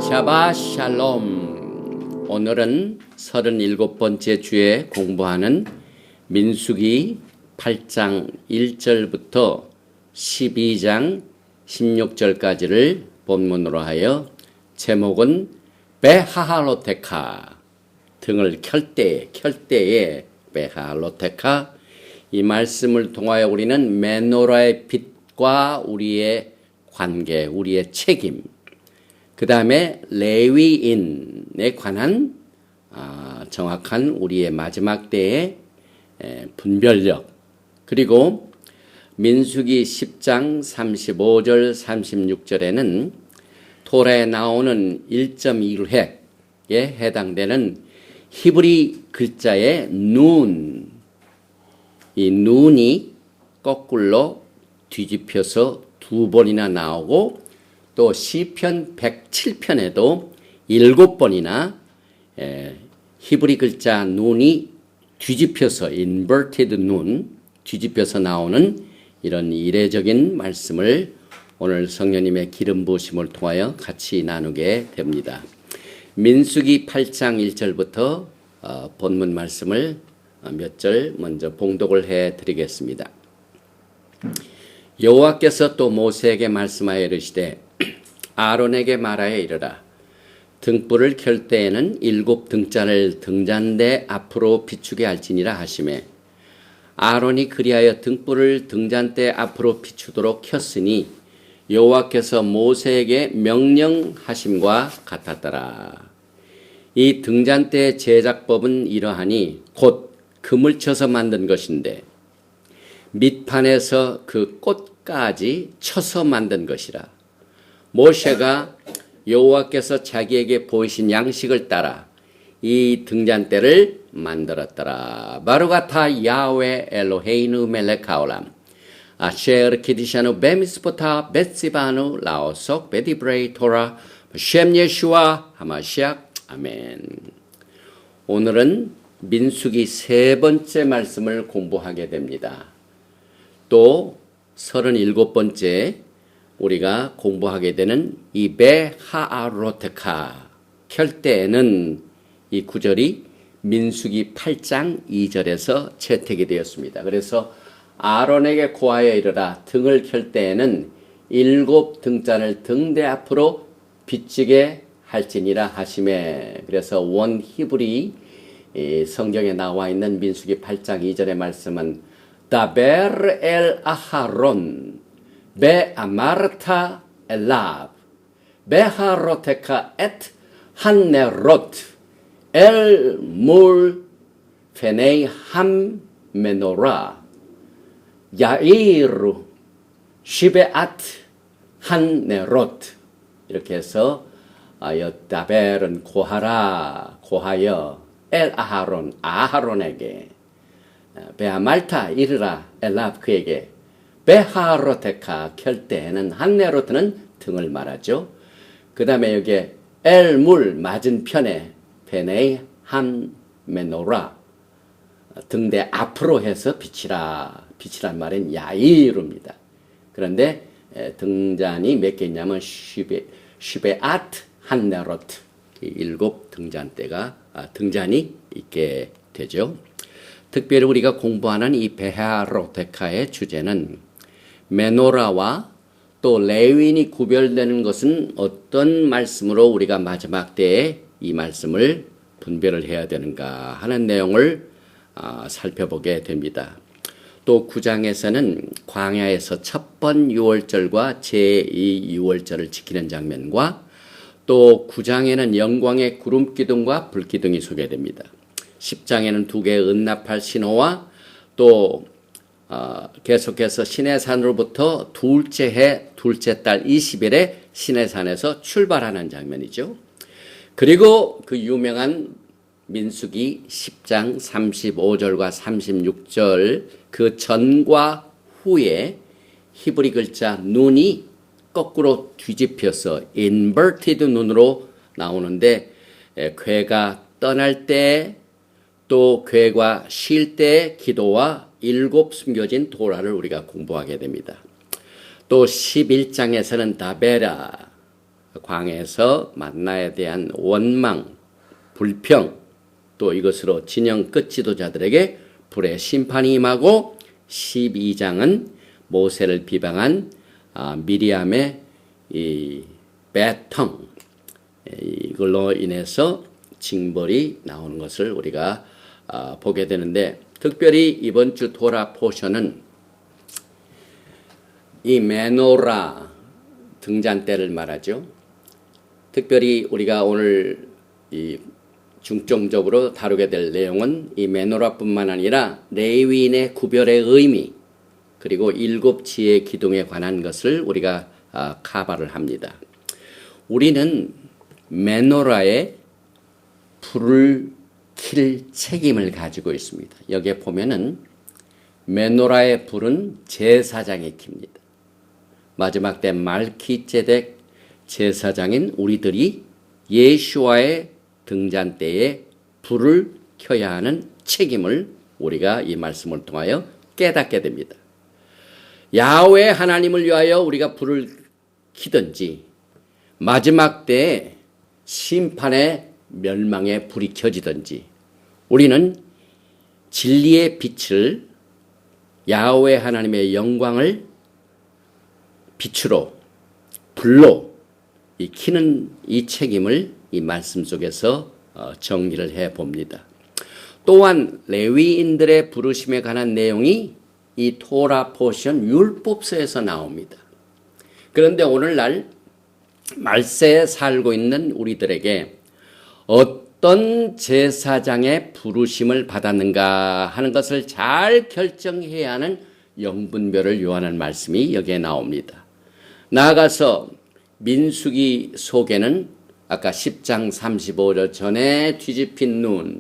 샤바 샬롬. 오늘은 37번째 주에 공부하는 민수기 8장 1절부터 12장 16절까지를 본문으로 하여 제목은 베하할로테카, 등을 켤 때에 베하할로테카, 이 말씀을 통하여 우리는 메노라의 빛과 우리의 관계, 우리의 책임, 그 다음에 레위인에 관한 정확한 우리의 마지막 때의 분별력, 그리고 민수기 10장 35절 36절에는 토라에 나오는 1.1획에 해당되는 히브리 글자의 눈, 이 눈이 거꾸로 뒤집혀서 2번이나 나오고, 또 시편 107편에도 7번이나 히브리 글자 눈이 뒤집혀서 inverted 눈, 뒤집혀서 나오는 이런 이례적인 말씀을 오늘 성령님의 기름 부으심을 통하여 같이 나누게 됩니다. 민수기 8장 1절부터 본문 말씀을 몇 절 먼저 봉독을 해드리겠습니다. 여호와께서 또 모세에게 말씀하여 이르시되 아론에게 말하여 이르라. 등불을 켤 때에는 7 등잔을 등잔대 앞으로 비추게 할지니라 하시매, 아론이 그리하여 등불을 등잔대 앞으로 비추도록 켰으니 여호와께서 모세에게 명령하심과 같았더라. 이 등잔대의 제작법은 이러하니 곧 금을 쳐서 만든 것인데 밑판에서 그 꽃까지 쳐서 만든 것이라. 모세가 여호와께서 자기에게 보이신 양식을 따라 이 등잔대를 만들었더라. 바루가타 야훼 엘로헤이누 멜렉 하올람 아셰르 키디샤누 베미스포타 베시바누 라오속 베디브레이 토라 셴 예슈아 하마시악 아멘. 오늘은 민수기 3번째 말씀을 공부하게 됩니다. 또 37번째 우리가 공부하게 되는 이 베하알로테카, 켤 때에는 이 구절이 민수기 8장 2절에서 채택이 되었습니다. 그래서 아론에게 고하여 이르라. 등을 켤 때에는 7 등잔을 등대 앞으로 비치게 할지니라 하시매. 그래서 원 히브리 성경에 나와 있는 민수기 8장 2절의 말씀은 다베르 엘 아하론 베아마르타 엘랍 베하로테카 엣 한네로트 엘물 페네이 함 메노라 야이르 시베앗 한네로트. 이렇게 해서 다벨은 고하여 엘 아하론, 아하론에게, 베아말타 이르라 엘랍 그에게, 베하로테카 켤 때에는, 한네로트는 등을 말하죠. 그 다음에 여기에 엘물 맞은편에 페네이 한 메노라, 등대 앞으로 해서 빛이라. 빛이란 말은 야이루입니다. 그런데 등잔이 몇 개 있냐면 시베아트 한네로트, 7 등잔이 있게 되죠. 특별히 우리가 공부하는 이 베하로테카의 주제는 메노라와 또 레위인이 구별되는 것은 어떤 말씀으로 우리가 마지막 때에 이 말씀을 분별을 해야 되는가 하는 내용을 살펴보게 됩니다. 또 9장에서는 광야에서 첫 번 유월절과 제2 유월절을 지키는 장면과 또 9장에는 영광의 구름기둥과 불기둥이 소개됩니다. 10장에는 2개의 은나팔 신호와 또 계속해서 시내산으로부터 둘째 해 둘째 달 20일에 시내산에서 출발하는 장면이죠. 그리고 그 유명한 민수기 10장 35절과 36절 그 전과 후에 히브리 글자 눈이 거꾸로 뒤집혀서 inverted 눈으로 나오는데, 괴가 떠날 때 또 괴가 쉴 때 기도와 7 숨겨진 도라를 우리가 공부하게 됩니다. 또 11장에서는 다베라, 광에서 만나에 대한 원망, 불평, 또 이것으로 진영 끝 지도자들에게 불의 심판이 임하고 12장은 모세를 비방한 미리암의 이 배텅 이걸로 인해서 징벌이 나오는 것을 우리가 보게 되는데, 특별히 이번 주 토라 포션은 이 메노라 등잔 때를 말하죠. 특별히 우리가 오늘 이 중점적으로 다루게 될 내용은 이 메노라뿐만 아니라 레위인의 구별의 의미, 그리고 7 지혜의 기둥에 관한 것을 우리가 카바를 합니다. 우리는 메노라에 불을 킬 책임을 가지고 있습니다. 여기에 보면은 메노라의 불은 제사장이 킵니다. 마지막 때 말키제덱 제사장인 우리들이 예수와의 등잔 때에 불을 켜야 하는 책임을 우리가 이 말씀을 통하여 깨닫게 됩니다. 야훼 하나님을 위하여 우리가 불을 켜든지 마지막 때에 심판의 멸망의 불이 켜지든지 우리는 진리의 빛을, 야훼 하나님의 영광을 빛으로, 불로 이 켜는 이 책임을 이 말씀 속에서 정리를 해 봅니다. 또한 레위인들의 부르심에 관한 내용이 이 토라 포션 율법서에서 나옵니다. 그런데 오늘날 말세에 살고 있는 우리들에게 어떤 제사장의 부르심을 받았는가 하는 것을 잘 결정해야 하는 영분별을 요하는 말씀이 여기에 나옵니다. 나아가서 민수기 속에는 아까 10장 35절 전에 뒤집힌 눈,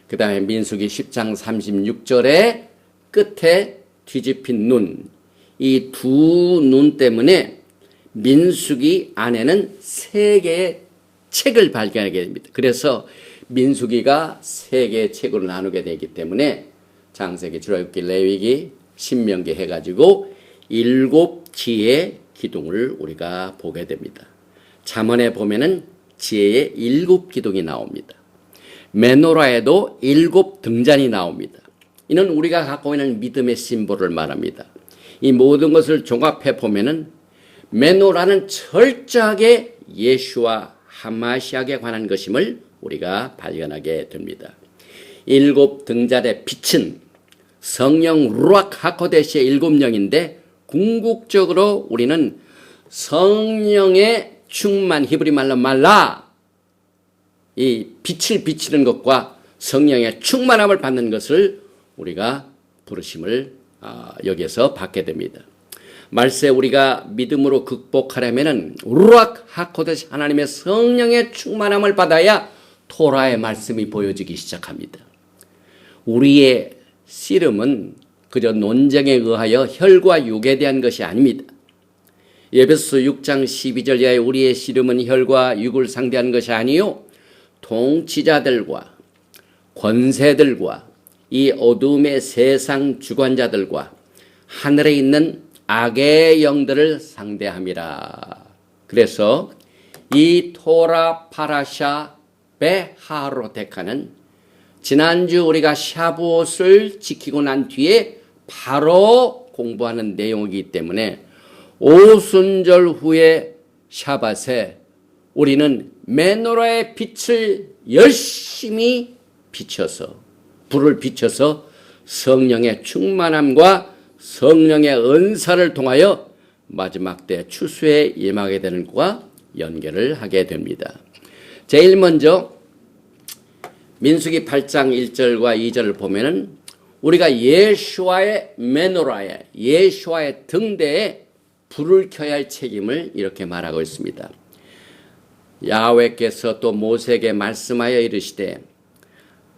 그 다음에 민수기 10장 36절에 끝에 뒤집힌 눈, 이 두 눈 때문에 민수기 안에는 3개의 책을 발견하게 됩니다. 그래서 민수기가 3개의 책으로 나누게 되기 때문에 창세기, 출애굽기, 레위기, 신명기 해가지고 7 지혜의 기둥을 우리가 보게 됩니다. 잠언에 보면은 지혜의 7 기둥이 나옵니다. 메노라에도 7 등잔이 나옵니다. 이는 우리가 갖고 있는 믿음의 심볼을 말합니다. 이 모든 것을 종합해 보면은 메노라는 철저하게 예수와 하마시아에 관한 것임을 우리가 발견하게 됩니다. 7 등잔의 빛은 성령 루악 하코데시의 7영인데 궁극적으로 우리는 성령의 충만, 히브리 말로 말라, 이 빛을 비치는 것과 성령의 충만함을 받는 것을 우리가 부르심을 여기에서 받게 됩니다. 말세 우리가 믿음으로 극복하려면은 루악 하코데시 하나님의 성령의 충만함을 받아야 토라의 말씀이 보여지기 시작합니다. 우리의 씨름은 그저 논쟁에 의하여 혈과 육에 대한 것이 아닙니다. 에베소서 6장 12절 이하의 우리의 씨름은 혈과 육을 상대하는 것이 아니요 통치자들과 권세들과 이 어둠의 세상 주관자들과 하늘에 있는 악의 영들을 상대함이라. 그래서 이 토라 파라샤 베하로데카는 지난주 우리가 샤부옷을 지키고 난 뒤에 바로 공부하는 내용이기 때문에 오순절 후에 샤밧에 우리는 메노라의 빛을 열심히 비춰서, 불을 비춰서 성령의 충만함과 성령의 은사를 통하여 마지막 때 추수에 임하게 되는 것과 연결을 하게 됩니다. 제일 먼저 민수기 8장 1절과 2절을 보면은 우리가 예수와의 메노라에, 예수와의 등대에 불을 켜야 할 책임을 이렇게 말하고 있습니다. 야훼께서 또 모세에게 말씀하여 이르시되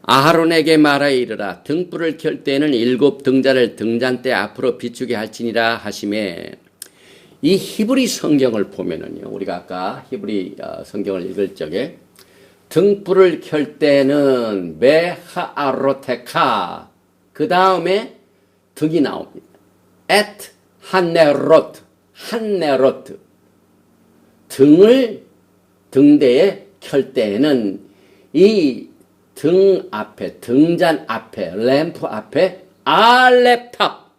아하론에게 말하여 이르라. 등불을 켤 때에는 7 등잔을 등잔대 앞으로 비추게 할지니라 하시매, 이 히브리 성경을 보면은요, 우리가 아까 히브리 성경을 읽을 적에 등불을 켤 때는 메하아로테카, 그 다음에 등이 나옵니다. 엣 한네로트, 한네로트. 등대에 켤 때에는 이 등 앞에, 등잔 앞에, 램프 앞에 알렙탑,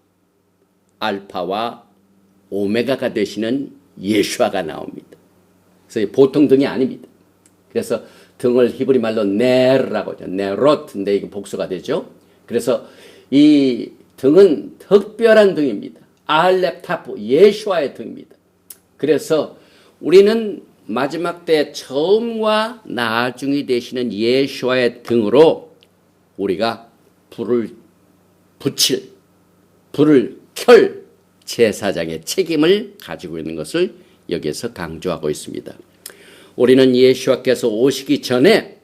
알파와 오메가가 되시는 예수아가 나옵니다. 그래서 보통 등이 아닙니다. 그래서 등을 히브리 말로 네르라고 하죠. 네롯인데 이게 복수가 되죠. 그래서 이 등은 특별한 등입니다. 알렙탑, 예수아의 등입니다. 그래서 우리는 마지막 때 처음과 나중이 되시는 예수아의 등으로 우리가 불을 켤 제사장의 책임을 가지고 있는 것을 여기에서 강조하고 있습니다. 우리는 예수아께서 오시기 전에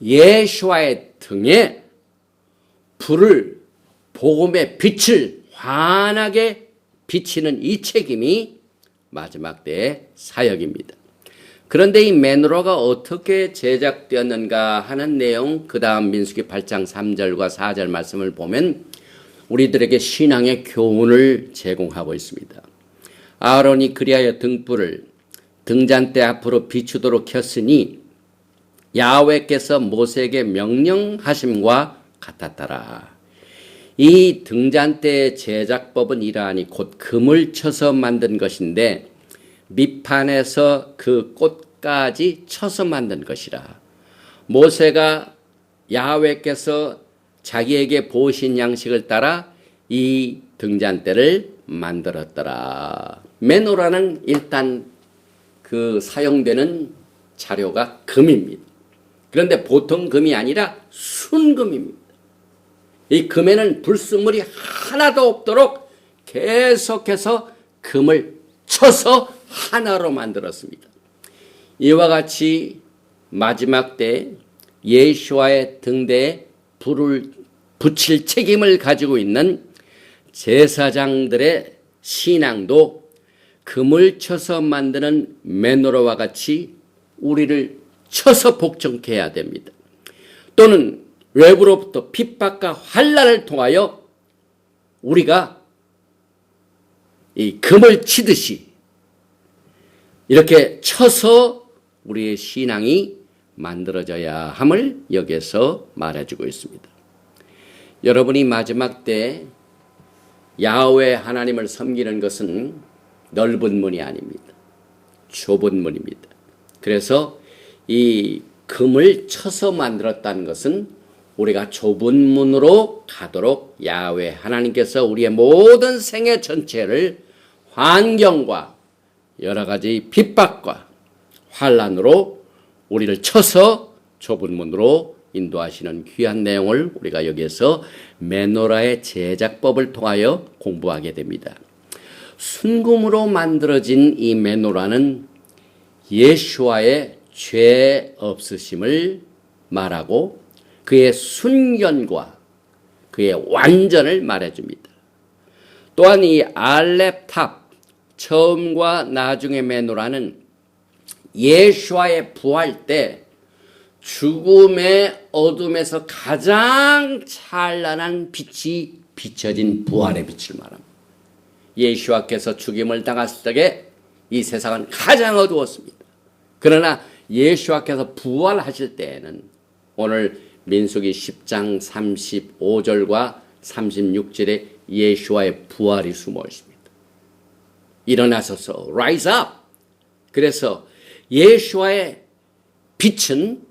예수아의 등에 불을, 복음의 빛을 환하게 비치는 이 책임이 마지막 때의 사역입니다. 그런데 이 메노라가 어떻게 제작되었는가 하는 내용, 그 다음 민수기 8장 3절과 4절 말씀을 보면 우리들에게 신앙의 교훈을 제공하고 있습니다. 아론이 그리하여 등불을 등잔대 앞으로 비추도록 켰으니 야훼께서 모세에게 명령하심과 같았더라. 이 등잔대의 제작법은 이러하니 곧 금을 쳐서 만든 것인데 밑판에서 그 꽃까지 쳐서 만든 것이라. 모세가 야훼께서 자기에게 보신 양식을 따라 이 등잔대를 만들었더라. 메노라는 일단 그 사용되는 자료가 금입니다. 그런데 보통 금이 아니라 순금입니다. 이 금에는 불순물이 하나도 없도록 계속해서 금을 쳐서 하나로 만들었습니다. 이와 같이 마지막 때 예수아의 등대에 불을 붙일 책임을 가지고 있는 제사장들의 신앙도 금을 쳐서 만드는 메노라와 같이 우리를 쳐서 복종케 해야 됩니다. 또는 외부로부터 핍박과 환난을 통하여 우리가 이 금을 치듯이 이렇게 쳐서 우리의 신앙이 만들어져야 함을 여기에서 말해주고 있습니다. 여러분이 마지막 때 야훼 하나님을 섬기는 것은 넓은 문이 아닙니다. 좁은 문입니다. 그래서 이 금을 쳐서 만들었다는 것은 우리가 좁은 문으로 가도록 야훼 하나님께서 우리의 모든 생애 전체를 환경과 여러 가지 핍박과 환난으로 우리를 쳐서 좁은 문으로 인도하시는 귀한 내용을 우리가 여기에서 메노라의 제작법을 통하여 공부하게 됩니다. 순금으로 만들어진 이 메노라는 예수아의 죄 없으심을 말하고 그의 순견과 그의 완전을 말해줍니다. 또한 이 알렙탑, 처음과 나중의 메노라는 예수아의 부활 때 죽음의 어둠에서 가장 찬란한 빛이 비춰진 부활의 빛을 말합니다. 예수아께서 죽임을 당했을 때에 이 세상은 가장 어두웠습니다. 그러나 예수아께서 부활하실 때에는 오늘 민수기 10장 35절과 36절에 예수아의 부활이 숨어 있습니다. 일어나소서, rise up. 그래서 예수아의 빛은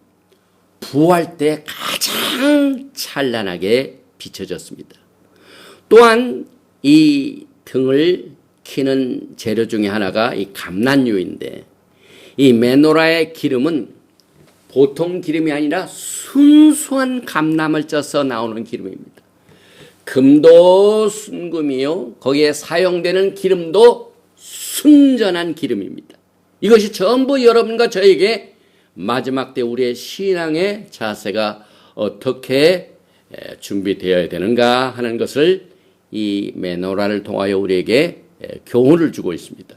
부활 때 가장 찬란하게 비춰졌습니다. 또한 이 등을 키는 재료 중에 하나가 이 감난유인데 이 메노라의 기름은 보통 기름이 아니라 순수한 감람을 쪄서 나오는 기름입니다. 금도 순금이요, 거기에 사용되는 기름도 순전한 기름입니다. 이것이 전부 여러분과 저에게 마지막 때 우리의 신앙의 자세가 어떻게 준비되어야 되는가 하는 것을 이 메노라를 통하여 우리에게 교훈을 주고 있습니다.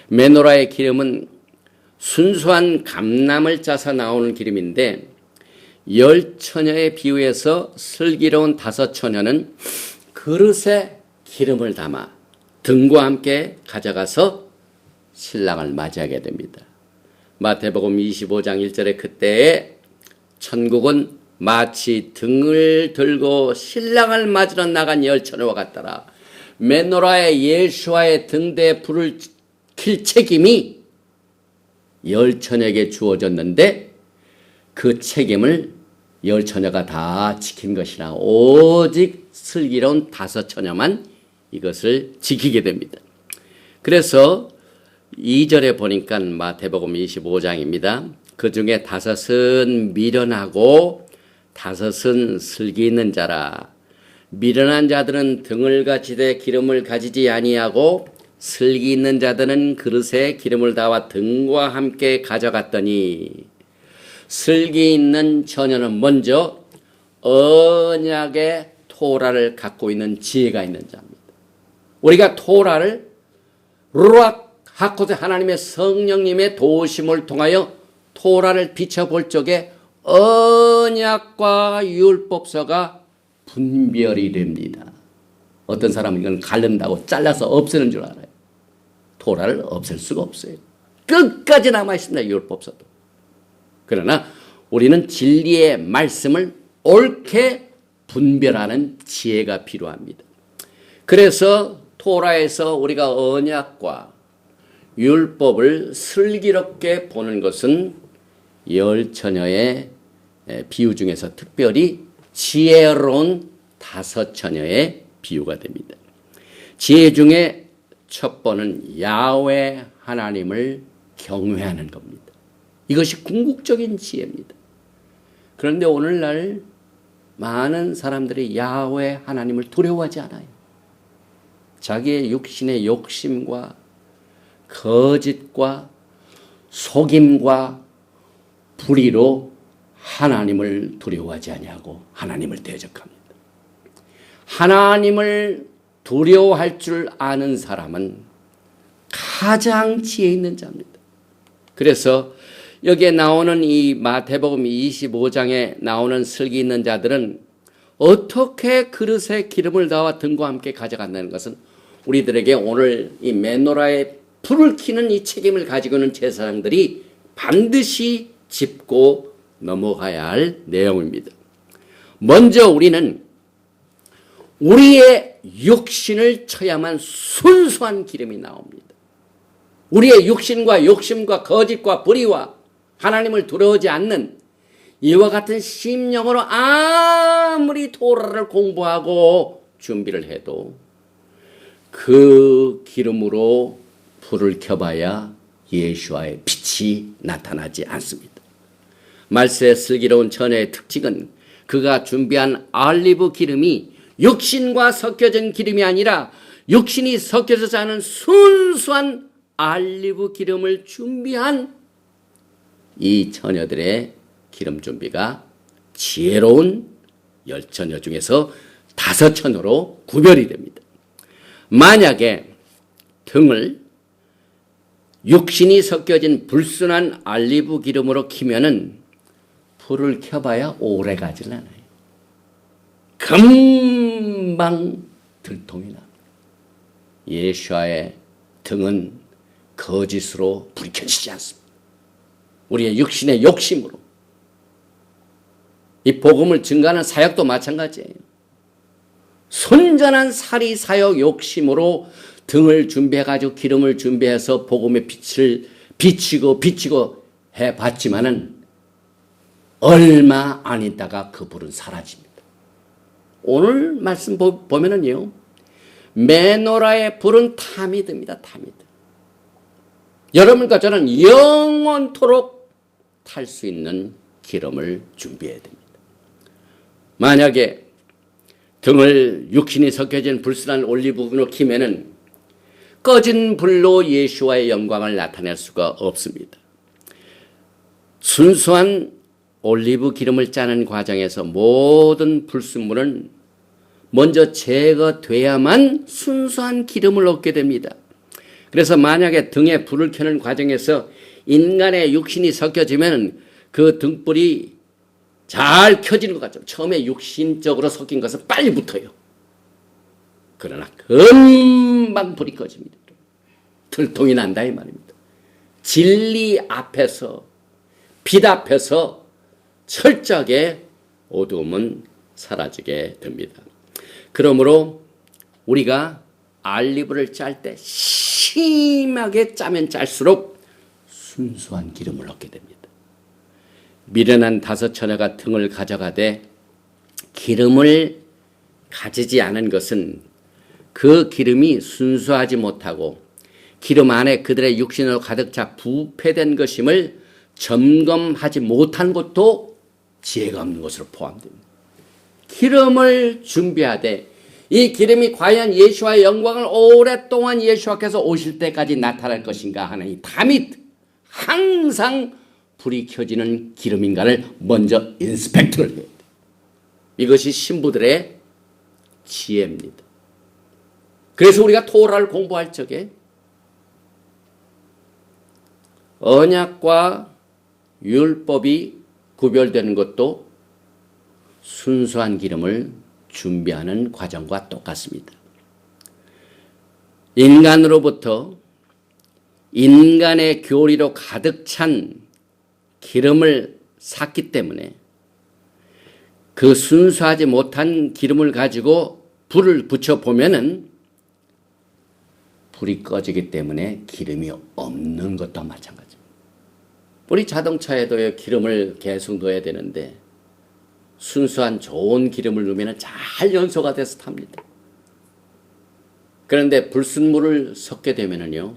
메노라의 기름은 순수한 감람을 짜서 나오는 기름인데 10처녀에 비유해서 슬기로운 5처녀는 그릇에 기름을 담아 등과 함께 가져가서 신랑을 맞이하게 됩니다. 마태복음 25장 1절에 그때에 천국은 마치 등을 들고 신랑을 맞으러 나간 열처녀와 같더라. 메노라의 예수와의 등대에 불을 킬 책임이 열처녀에게 주어졌는데 그 책임을 열처녀가 다 지킨 것이나 오직 슬기로운 5처녀만 이것을 지키게 됩니다. 그래서 2절에 보니까 마태복음 25장입니다. 그 중에 5은 미련하고 5은 슬기 있는 자라. 미련한 자들은 등을 가지되 기름을 가지지 아니하고 슬기 있는 자들은 그릇에 기름을 담아 등과 함께 가져갔더니 슬기 있는 처녀는 먼저 언약의 토라를 갖고 있는 지혜가 있는 자입니다. 우리가 토라를 루악 하코드 하나님의 성령님의 도우심을 통하여 토라를 비춰볼 적에 언약과 율법서가 분별이 됩니다. 어떤 사람은 이건 갈른다고 잘라서 없애는 줄 알아요. 토라를 없앨 수가 없어요. 끝까지 남아있습니다. 율법서도. 그러나 우리는 진리의 말씀을 옳게 분별하는 지혜가 필요합니다. 그래서 토라에서 우리가 언약과 율법을 슬기롭게 보는 것은 열처녀의 비유 중에서 특별히 지혜로운 5처녀의 비유가 됩니다. 지혜 중에 첫 번은 야훼 하나님을 경외하는 겁니다. 이것이 궁극적인 지혜입니다. 그런데 오늘날 많은 사람들이 야훼 하나님을 두려워하지 않아요. 자기의 육신의 욕심과 거짓과 속임과 불의로 하나님을 두려워하지 아니하고 하나님을 대적합니다. 하나님을 두려워할 줄 아는 사람은 가장 지혜 있는 자입니다. 그래서 여기에 나오는 이 마태복음 25장에 나오는 슬기 있는 자들은 어떻게 그릇에 기름을 담아 등과 함께 가져간다는 것은 우리들에게 오늘 이 메노라의 불을 켜는 이 책임을 가지고 있는 제사장들이 반드시 짚고 넘어가야 할 내용입니다. 먼저 우리는 우리의 육신을 쳐야만 순수한 기름이 나옵니다. 우리의 육신과 욕심과 거짓과 불의와 하나님을 두려워하지 않는 이와 같은 심령으로 아무리 토라를 공부하고 준비를 해도 그 기름으로 불을 켜봐야 예수와의 빛이 나타나지 않습니다. 말세의 슬기로운 처녀의 특징은 그가 준비한 알리브 기름이 육신과 섞여진 기름이 아니라 육신이 섞여져서 하는 순수한 알리브 기름을 준비한 이 처녀들의 기름 준비가 지혜로운 10처녀 중에서 5처녀로 구별이 됩니다. 만약에 등을 육신이 섞여진 불순한 알리브 기름으로 키면은 불을 켜봐야 오래 가질 않아요. 금방 들통이 납니다. 예수와의 등은 거짓으로 불이 켜지지 않습니다. 우리의 육신의 욕심으로. 이 복음을 증거하는 사역도 마찬가지예요. 손전한 사리 사역 욕심으로 등을 준비해가지고 기름을 준비해서 복음의 빛을 비치고 해봤지만은 얼마 안 있다가 그 불은 사라집니다. 오늘 말씀 보면은요, 메노라의 불은 탐이 듭니다. 탐이 듭니다. 여러분과 저는 영원토록 탈 수 있는 기름을 준비해야 됩니다. 만약에 등을 육신이 섞여진 불순한 올리브분으로 키면은 꺼진 불로 예수와의 영광을 나타낼 수가 없습니다. 순수한 올리브 기름을 짜는 과정에서 모든 불순물은 먼저 제거돼야만 순수한 기름을 얻게 됩니다. 그래서 만약에 등에 불을 켜는 과정에서 인간의 육신이 섞여지면 그 등불이 잘 켜지는 것 같죠. 처음에 육신적으로 섞인 것은 빨리 붙어요. 그러나 금방 불이 꺼집니다. 들통이 난다 이 말입니다. 진리 앞에서, 빛 앞에서 철저하게 어두움은 사라지게 됩니다. 그러므로 우리가 알리브를 짤 때 심하게 짜면 짤수록 순수한 기름을 얻게 됩니다. 미련한 5 처녀가 등을 가져가되 기름을 가지지 않은 것은 그 기름이 순수하지 못하고 기름 안에 그들의 육신으로 가득 차 부패된 것임을 점검하지 못한 것도 지혜가 없는 것으로 포함됩니다. 기름을 준비하되 이 기름이 과연 예수와의 영광을 오랫동안 예수께서 오실 때까지 나타날 것인가 하는 이 다밋 항상 불이 켜지는 기름인가를 먼저 인스펙트를 해야 돼요. 이것이 신부들의 지혜입니다. 그래서 우리가 토라를 공부할 적에 언약과 율법이 구별되는 것도 순수한 기름을 준비하는 과정과 똑같습니다. 인간으로부터 인간의 교리로 가득 찬 기름을 샀기 때문에 그 순수하지 못한 기름을 가지고 불을 붙여보면은 불이 꺼지기 때문에 기름이 없는 것도 마찬가지입니다. 우리 자동차에도 기름을 계속 넣어야 되는데 순수한 좋은 기름을 넣으면 잘 연소가 돼서 탑니다. 그런데 불순물을 섞게 되면은요,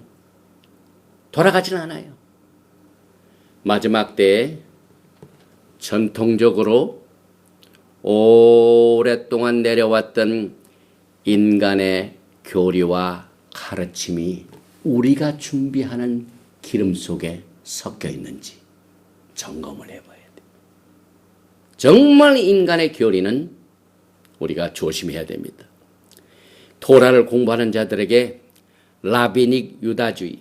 돌아가지는 않아요. 마지막 때에 전통적으로 오랫동안 내려왔던 인간의 교리와 가르침이 우리가 준비하는 기름 속에 섞여 있는지 점검을 해봐야 돼요. 정말 인간의 교리는 우리가 조심해야 됩니다. 토라를 공부하는 자들에게 라비닉 유다주의,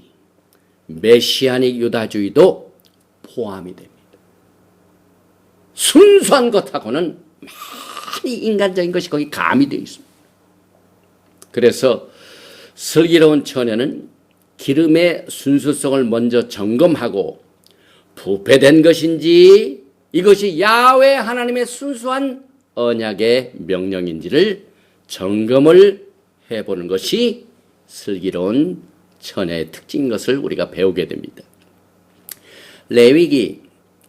메시아닉 유다주의도 포함이 됩니다. 순수한 것하고는 많이 인간적인 것이 거기 가미되어 있습니다. 그래서 슬기로운 처녀는 기름의 순수성을 먼저 점검하고 부패된 것인지 이것이 야훼 하나님의 순수한 언약의 명령인지를 점검을 해보는 것이 슬기로운 처녀의 특징인 것을 우리가 배우게 됩니다. 레위기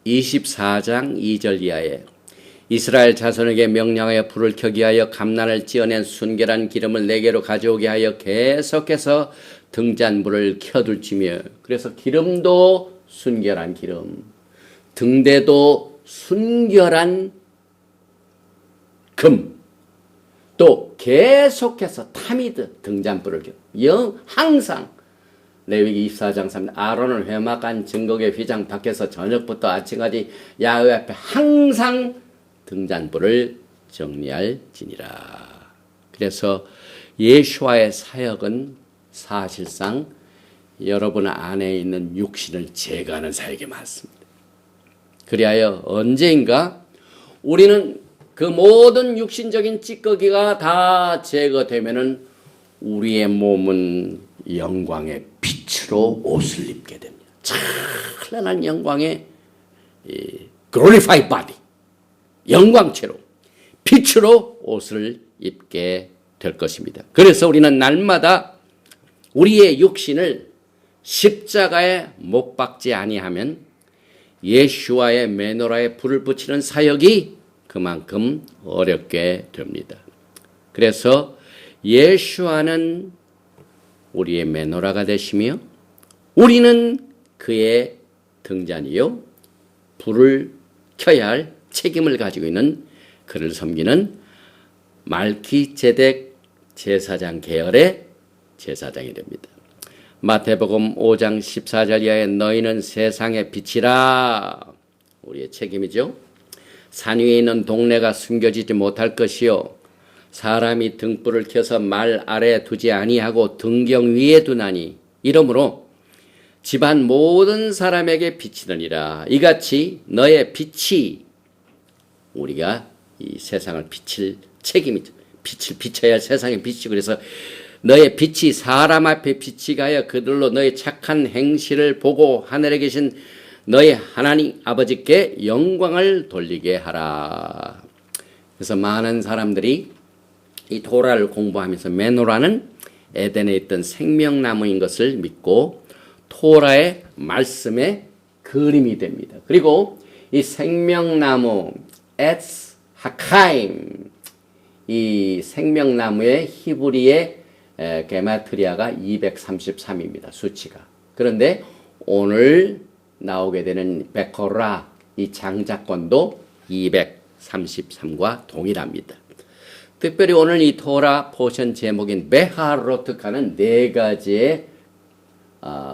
24장 2절 이하에 이스라엘 자손에게 명령하여 불을 켜게 하여 감난을 찌어낸 순결한 기름을 4개로 가져오게 하여 계속해서 등잔불을 켜둘지며, 그래서 기름도 순결한 기름, 등대도 순결한 금, 또 계속해서 타미드 등잔불을 켜 항상 레위기 24장 3절 아론은 회막간 증거의 휘장 밖에서 저녁부터 아침까지 야훼 앞에 항상 등잔불을 정리할지니라. 그래서 예수와의 사역은 사실상 여러분 안에 있는 육신을 제거하는 사역이 많습니다. 그리하여 언젠가 우리는 그 모든 육신적인 찌꺼기가 다 제거되면은 우리의 몸은 영광의 빛으로 옷을 입게 됩니다. 찬란한 영광의 glorified body, 영광체로 빛으로 옷을 입게 될 것입니다. 그래서 우리는 날마다 우리의 육신을 십자가에 못 박지 아니하면 예수와의 메노라에 불을 붙이는 사역이 그만큼 어렵게 됩니다. 그래서 예수와는 우리의 메노라가 되시며 우리는 그의 등잔이요 불을 켜야 할 책임을 가지고 있는 그를 섬기는 말기제덱 제사장 계열의 제사장이 됩니다. 마태복음 5장 14절 이하에 너희는 세상의 빛이라, 우리의 책임이죠. 산 위에 있는 동네가 숨겨지지 못할 것이요 사람이 등불을 켜서 말 아래에 두지 아니하고 등경 위에 두나니 이러므로 집안 모든 사람에게 비치느니라. 이같이 너의 빛이, 우리가 이 세상을 비칠 책임이죠. 빛을 비춰야 할 세상의 빛이, 그래서 너의 빛이 사람 앞에 빛이 가여 그들로 너의 착한 행실을 보고 하늘에 계신 너의 하나님 아버지께 영광을 돌리게 하라. 그래서 많은 사람들이 이 토라를 공부하면서 메노라는 에덴에 있던 생명나무인 것을 믿고 토라의 말씀의 그림이 됩니다. 그리고 이 생명나무 에츠 하카임, 이 생명나무의 히브리의 게마트리아가 233입니다. 수치가. 그런데 오늘 나오게 되는 베코라, 이 장자권도 233과 동일합니다. 특별히 오늘 이 토라 포션 제목인 베하로트카는 네 가지의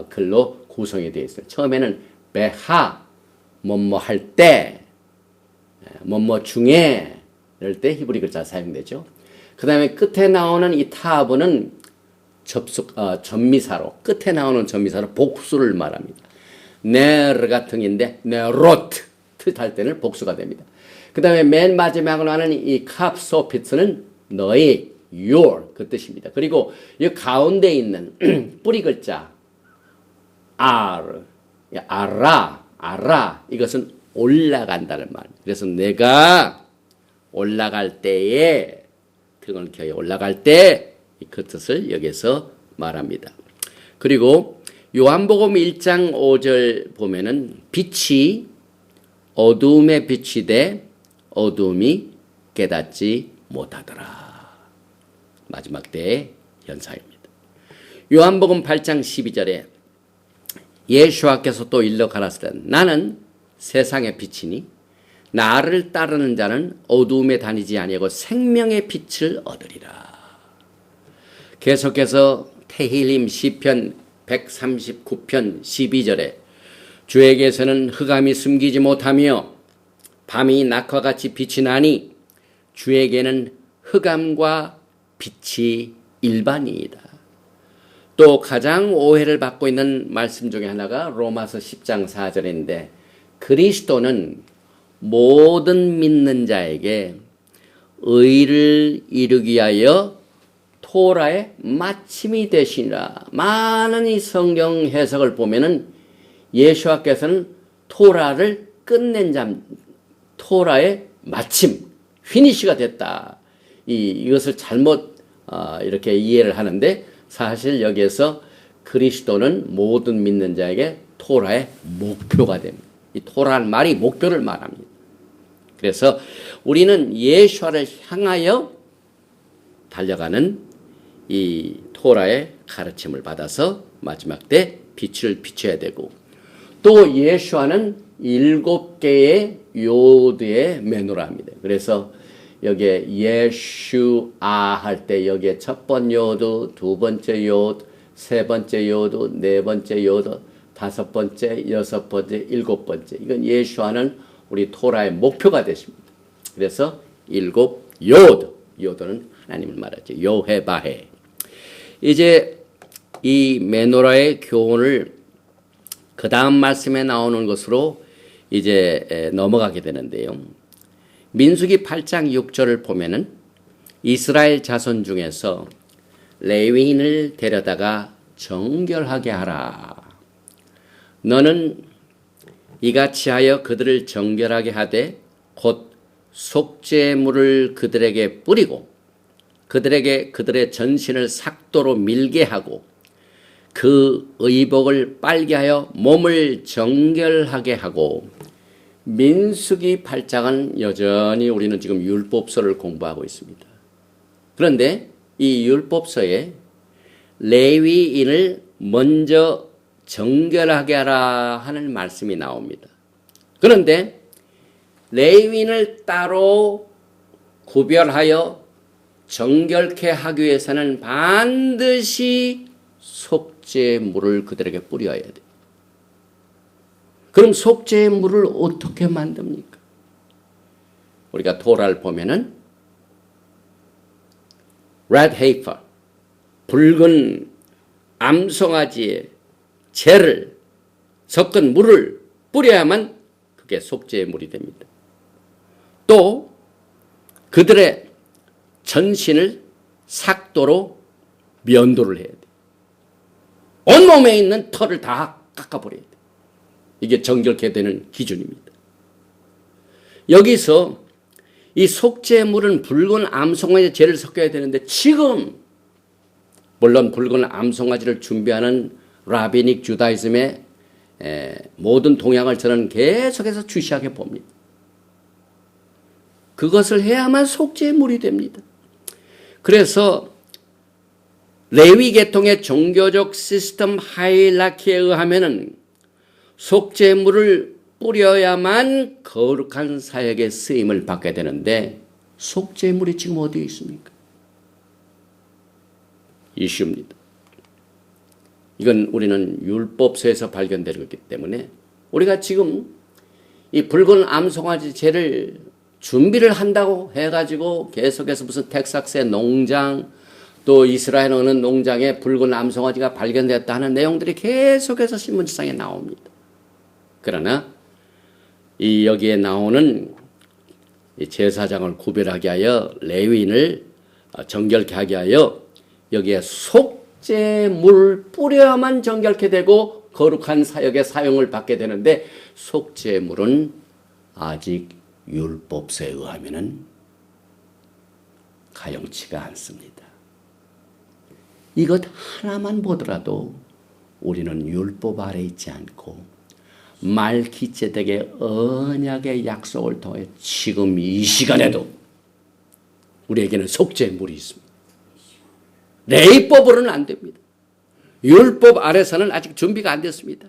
글로 구성이 되어 있어요. 처음에는 베하, 뭐뭐 할 때, 뭐뭐 중에 이럴 때 히브리 글자 사용되죠. 그 다음에 끝에 나오는 이 타브는 전미사로, 끝에 나오는 전미사로 복수를 말합니다. 네르 같은 인데 네로트 할 때는 복수가 됩니다. 그 다음에 맨 마지막으로 하는 이 캅소피츠는 너의, your 그 뜻입니다. 그리고 이 가운데 있는 뿌리 글자 R, 아라 이것은 올라간다는 말. 그래서 내가 올라갈 때에, 그건 교회 올라갈 때 그 뜻을 여기서 말합니다. 그리고 요한복음 1장 5절 보면은 빛이 어두움에 빛이 돼 어두움이 깨닫지 못하더라. 마지막 때의 현상입니다. 요한복음 8장 12절에 예수와께서 또 일러 가라사대 나는 세상의 빛이니 나를 따르는 자는 어두움에 다니지 아니하고 생명의 빛을 얻으리라. 계속해서 테힐림 시편 139편 12절에 주에게서는 흑암이 숨기지 못하며 밤이 낮과 같이 빛이 나니 주에게는 흑암과 빛이 일반이다. 또 가장 오해를 받고 있는 말씀 중에 하나가 로마서 10장 4절인데 그리스도는 모든 믿는 자에게 의를 이루기 위하여 토라의 마침이 되시니라. 많은 이 성경 해석을 보면은 예수와께서는 토라를 끝낸 자, 토라의 마침, 피니시가 됐다. 이것을 잘못 이렇게 이해를 하는데 사실 여기에서 그리스도는 모든 믿는 자에게 토라의 목표가 됩니다. 이 토라는 말이 목표를 말합니다. 그래서 우리는 예수와를 향하여 달려가는 이 토라의 가르침을 받아서 마지막 때 빛을 비춰야 되고 또 예수와는 7개의 요드의 매너랍니다. 그래서 여기에 예슈아 할 때 여기에 첫 번째 요드, 두 번째 요드, 세 번째 요드, 네 번째 요드, 다섯 번째, 여섯 번째, 일곱 번째. 이건 예수와는 우리 토라의 목표가 되십니다. 그래서 7 요드, 요드는 하나님을 말하죠. 요헤바헤. 이제 이 메노라의 교훈을 그 다음 말씀에 나오는 것으로 이제 넘어가게 되는데요. 민수기 8장 6절을 보면은 이스라엘 자손 중에서 레위인을 데려다가 정결하게 하라. 너는 이같이 하여 그들을 정결하게 하되 곧 속죄물을 그들에게 뿌리고 그들에게 그들의 전신을 삭도로 밀게 하고 그 의복을 빨게 하여 몸을 정결하게 하고. 민수기 8장은 여전히 우리는 지금 율법서를 공부하고 있습니다. 그런데 이 율법서에 레위인을 먼저 정결하게 하라 하는 말씀이 나옵니다. 그런데 레위인을 따로 구별하여 정결케 하기 위해서는 반드시 속죄물을 그들에게 뿌려야 돼요. 그럼 속죄의 물을 어떻게 만듭니까? 우리가 토라를 보면은 red heifer, 붉은 암송아지의 재를 섞은 물을 뿌려야만 그게 속죄의 물이 됩니다. 또 그들의 전신을 삭도로 면도를 해야 돼. 온몸에 있는 털을 다 깎아버려야 돼. 이게 정결케 되는 기준입니다. 여기서 이 속죄물은 붉은 암송아지 죄를 섞여야 되는데 지금 물론 붉은 암송아지를 준비하는 라비닉 주다이즘의 모든 동향을 저는 계속해서 주시하게 봅니다. 그것을 해야만 속죄물이 됩니다. 그래서 레위 계통의 종교적 시스템 하이라키에 의하면은 속죄물을 뿌려야만 거룩한 사역의 쓰임을 받게 되는데 속죄물이 지금 어디에 있습니까? 이슈입니다. 이건 우리는 율법서에서 발견되는 거기 때문에 우리가 지금 이 붉은 암송아지 죄를 준비를 한다고 해가지고 계속해서 무슨 텍사스의 농장 또 이스라엘 어느 농장에 붉은 암송아지가 발견되었다 하는 내용들이 계속해서 신문지상에 나옵니다. 그러나 이 여기에 나오는 이 제사장을 구별하게 하여 레위인을 정결케 하게 하여 여기에 속죄물 뿌려야만 정결케 되고 거룩한 사역에 사용을 받게 되는데 속죄물은 아직 율법서에 의하면은 가용치가 않습니다. 이것 하나만 보더라도 우리는 율법 아래 있지 않고 말기ጼ덱의 언약의 약속을 통해 지금 이 시간에도 우리에게는 속죄물이 있습니다. 레위법으로는 안 됩니다. 율법 아래서는 아직 준비가 안 됐습니다.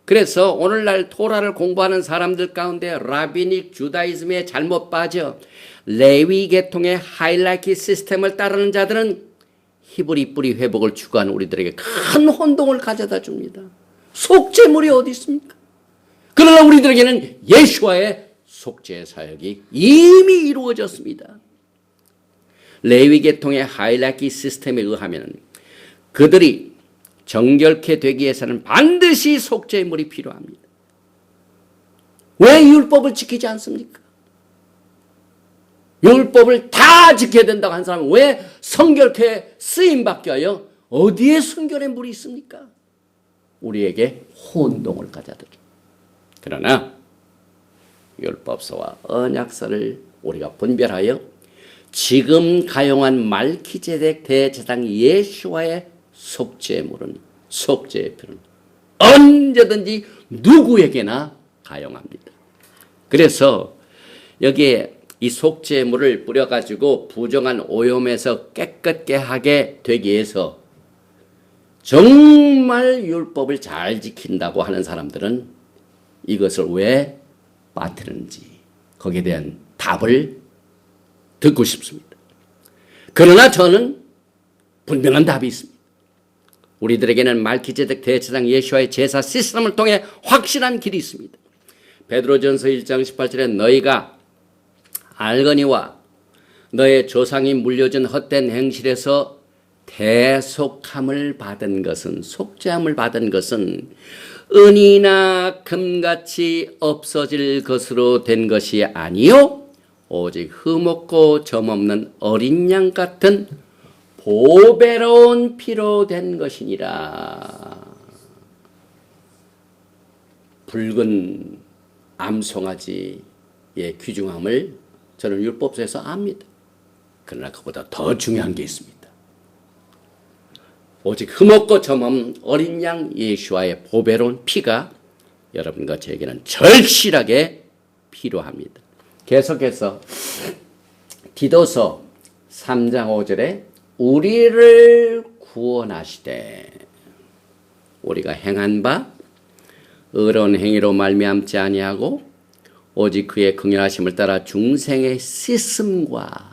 그래서 오늘날 토라를 공부하는 사람들 가운데 라비닉 주다이즘에 잘못 빠져 레위 계통의 하이라키 시스템을 따르는 자들은 히브리 뿌리 회복을 추구하는 우리들에게 큰 혼동을 가져다 줍니다. 속죄물이 어디 있습니까? 그러나 우리들에게는 예수와의 속죄 사역이 이미 이루어졌습니다. 레위 계통의 하이라키 시스템에 의하면 그들이 정결케 되기 위해서는 반드시 속죄물이 필요합니다. 왜 율법을 지키지 않습니까? 율법을 다 지켜야 된다고 한 사람은 왜 성결케 쓰임받게 하여 어디에 순결의 물이 있습니까? 우리에게 혼동을 가져다줍니다. 그러나 율법서와 언약서를 우리가 분별하여 지금 가용한 말기ጼ덱 대제사장 예수와의 속죄물은 속죄의 피는 언제든지 누구에게나 가용합니다. 그래서 여기에 이 속죄물을 뿌려가지고 부정한 오염에서 깨끗게 하게 되기 위해서 정말 율법을 잘 지킨다고 하는 사람들은 이것을 왜 빠뜨리는지 거기에 대한 답을 듣고 싶습니다. 그러나 저는 분명한 답이 있습니다. 우리들에게는 말기ጼ덱 대제사장 예수와의 제사 시스템을 통해 확실한 길이 있습니다. 베드로전서 1장 18절에 너희가 알거니와 너의 조상이 물려준 헛된 행실에서 대속함을 받은 것은 속죄함을 받은 것은 은이나 금같이 없어질 것으로 된 것이 아니요 오직 흠없고 점없는 어린 양 같은 보배로운 피로 된 것이니라. 붉은 암송아지의 귀중함을 저는 율법서에서 압니다. 그러나 그보다 더 중요한 게 있습니다. 오직 흠없고 점없는 어린 양 예수와의 보배로운 피가 여러분과 저에게는 절실하게 필요합니다. 계속해서 디도서 3장 5절에 우리를 구원하시되 우리가 행한 바 의로운 행위로 말미암지 아니하고 오직 그의 긍휼하심을 따라 중생의 씻음과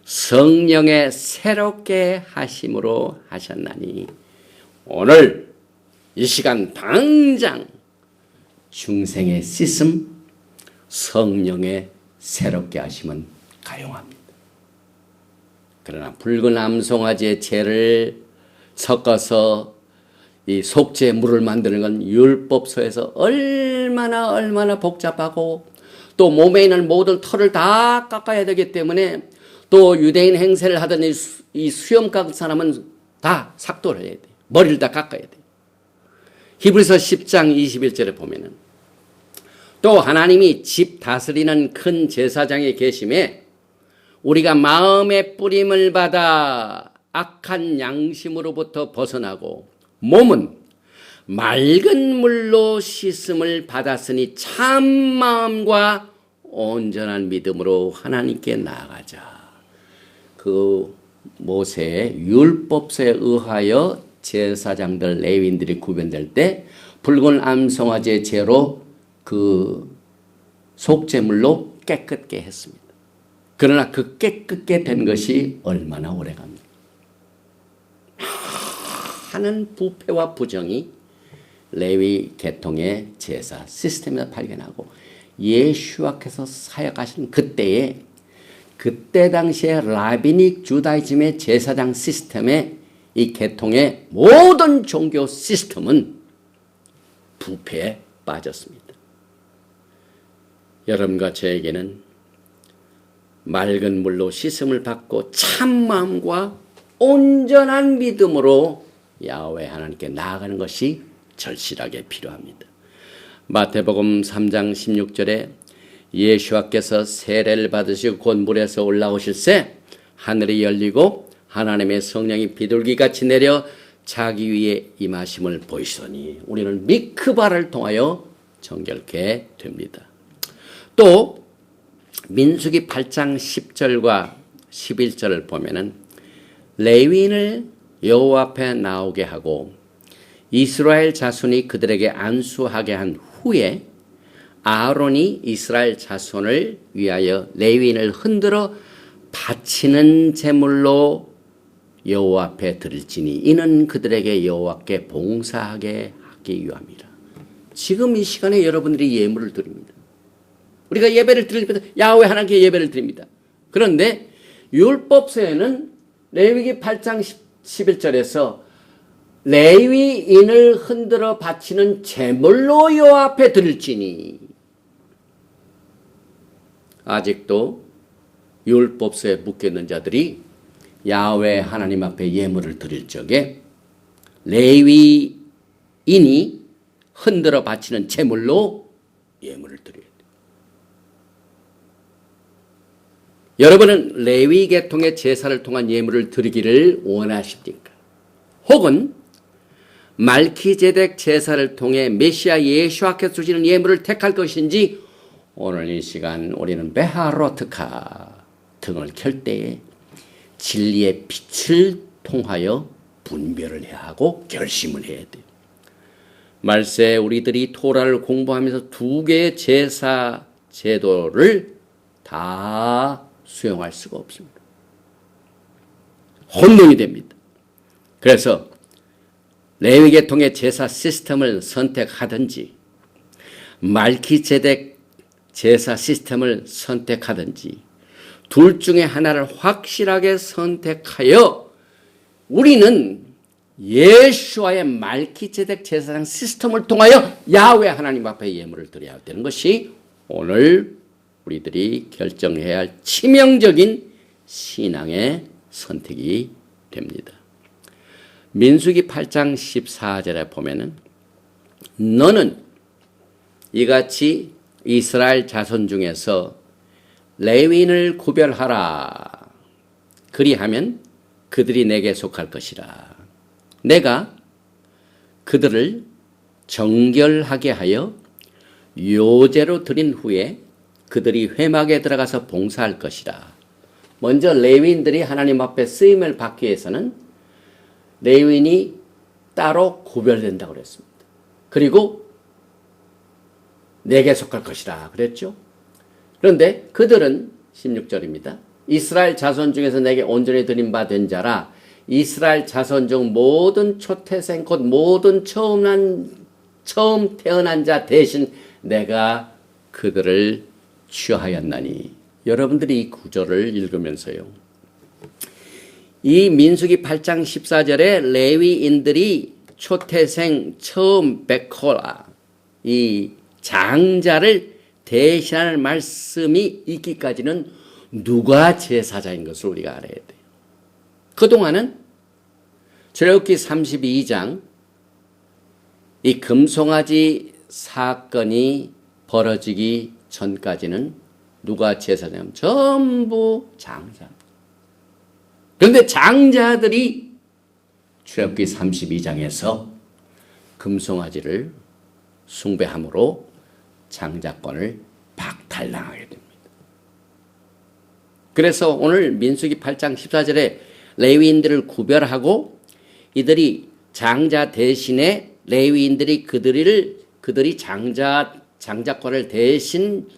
성령의 새롭게 하심으로 하셨나니 오늘 이 시간 당장 중생의 씻음, 성령의 새롭게 하심은 가용합니다. 그러나 붉은 암송아지의 죄를 섞어서 이 속죄물을 만드는 건 율법서에서 얼마나 복잡하고 또 몸에 있는 모든 털을 다 깎아야 되기 때문에 또 유대인 행세를 하던 이 수염 깎은 사람은 다 삭도를 해야 돼. 머리를 다 깎아야 돼. 히브리서 10장 21절에 보면은 또 하나님이 집 다스리는 큰 제사장의 계심에 우리가 마음의 뿌림을 받아 악한 양심으로부터 벗어나고 몸은 맑은 물로 씻음을 받았으니 참 마음과 온전한 믿음으로 하나님께 나아가자. 그 모세의 율법서에 의하여 제사장들 레위인들이 구별될 때 붉은 암송아지의 제로 그 속죄물로 깨끗게 했습니다. 그러나 그 깨끗게 된 것이 얼마나 오래갑니까? 많은 부패와 부정이 레위 계통의 제사 시스템에서 발견하고 예수와께서 사역하신 그때 당시에 라비닉 주다이즘의 제사장 시스템의 이 계통의 모든 종교 시스템은 부패에 빠졌습니다. 여러분과 저에게는 맑은 물로 씻음을 받고 참 마음과 온전한 믿음으로 야훼 하나님께 나아가는 것이 절실하게 필요합니다. 마태복음 3장 16절에 예수와께서 세례를 받으시고 곧 물에서 올라오실새 하늘이 열리고 하나님의 성령이 비둘기같이 내려 자기 위에 임하심을 보이시더니 우리는 미크바를 통하여 정결케 됩니다. 또 민수기 8장 10절과 11절을 보면은 레위인을 여호와 앞에 나오게 하고 이스라엘 자손이 그들에게 안수하게 한 후에 아론이 이스라엘 자손을 위하여 레위인을 흔들어 바치는 제물로 여호와 앞에 드릴지니 이는 그들에게 여호와께 봉사하게 하기 위함이라. 지금 이 시간에 여러분들이 예물을 드립니다. 우리가 예배를 드릴 때 야훼 하나님께 예배를 드립니다. 그런데 율법서에는 레위기 8장 11절에서 레위인을 흔들어 바치는 제물로 여호와 앞에 드릴지니 아직도 율법서에 묶여있는 자들이 야훼 하나님 앞에 예물을 드릴 적에 레위인이 흔들어 바치는 제물로 예물을 드려야 돼요. 여러분은 레위 계통의 제사를 통한 예물을 드리기를 원하십니까? 혹은 말키제덱 제사를 통해 메시아 예수와께서 주시는 예물을 택할 것인지 오늘 이 시간 우리는 베하로트카 등을 켤 때에 진리의 빛을 통하여 분별을 해야 하고 결심을 해야 돼요. 말세 우리들이 토라를 공부하면서 두 개의 제사 제도를 다 수용할 수가 없습니다. 혼돈이 됩니다. 그래서 레위 계통의 제사 시스템을 선택하든지 말키제덱 제사 시스템을 선택하든지 둘 중에 하나를 확실하게 선택하여 우리는 예수와의 말키제덱 제사장 시스템을 통하여 야훼 하나님 앞에 예물을 드려야 되는 것이 오늘 우리들이 결정해야 할 치명적인 신앙의 선택이 됩니다. 민수기 8장 14절에 보면은 너는 이같이 이스라엘 자손 중에서 레위인을 구별하라. 그리하면 그들이 내게 속할 것이라. 내가 그들을 정결하게 하여 요제로 드린 후에 그들이 회막에 들어가서 봉사할 것이라. 먼저 레위인들이 하나님 앞에 쓰임을 받기 위해서는 레위인이 따로 구별된다고 그랬습니다. 그리고 내게 속할 것이라 그랬죠. 그런데 그들은 16절입니다. 이스라엘 자손 중에서 내게 온전히 드린 바 된 자라. 이스라엘 자손 중 모든 초태생 곧 모든 처음 태어난 자 대신 내가 그들을 취하였나니. 여러분들이 이 구절을 읽으면서요. 이 민수기 8장 14절에 레위인들이 초태생 처음 베코라 이 장자를 대신하는 말씀이 있기까지는 누가 제사장인 것을 우리가 알아야 돼요. 그동안은 출애굽기 32장 이 금송아지 사건이 벌어지기 전까지는 누가 제사장이면 전부 장자. 그런데 장자들이 출애굽기 32장에서 금송아지를 숭배함으로 장자권을 박탈당하게 됩니다. 그래서 오늘 민수기 8장 14절에 레위인들을 구별하고 이들이 장자 대신에 레위인들이 그들이 장자권을 대신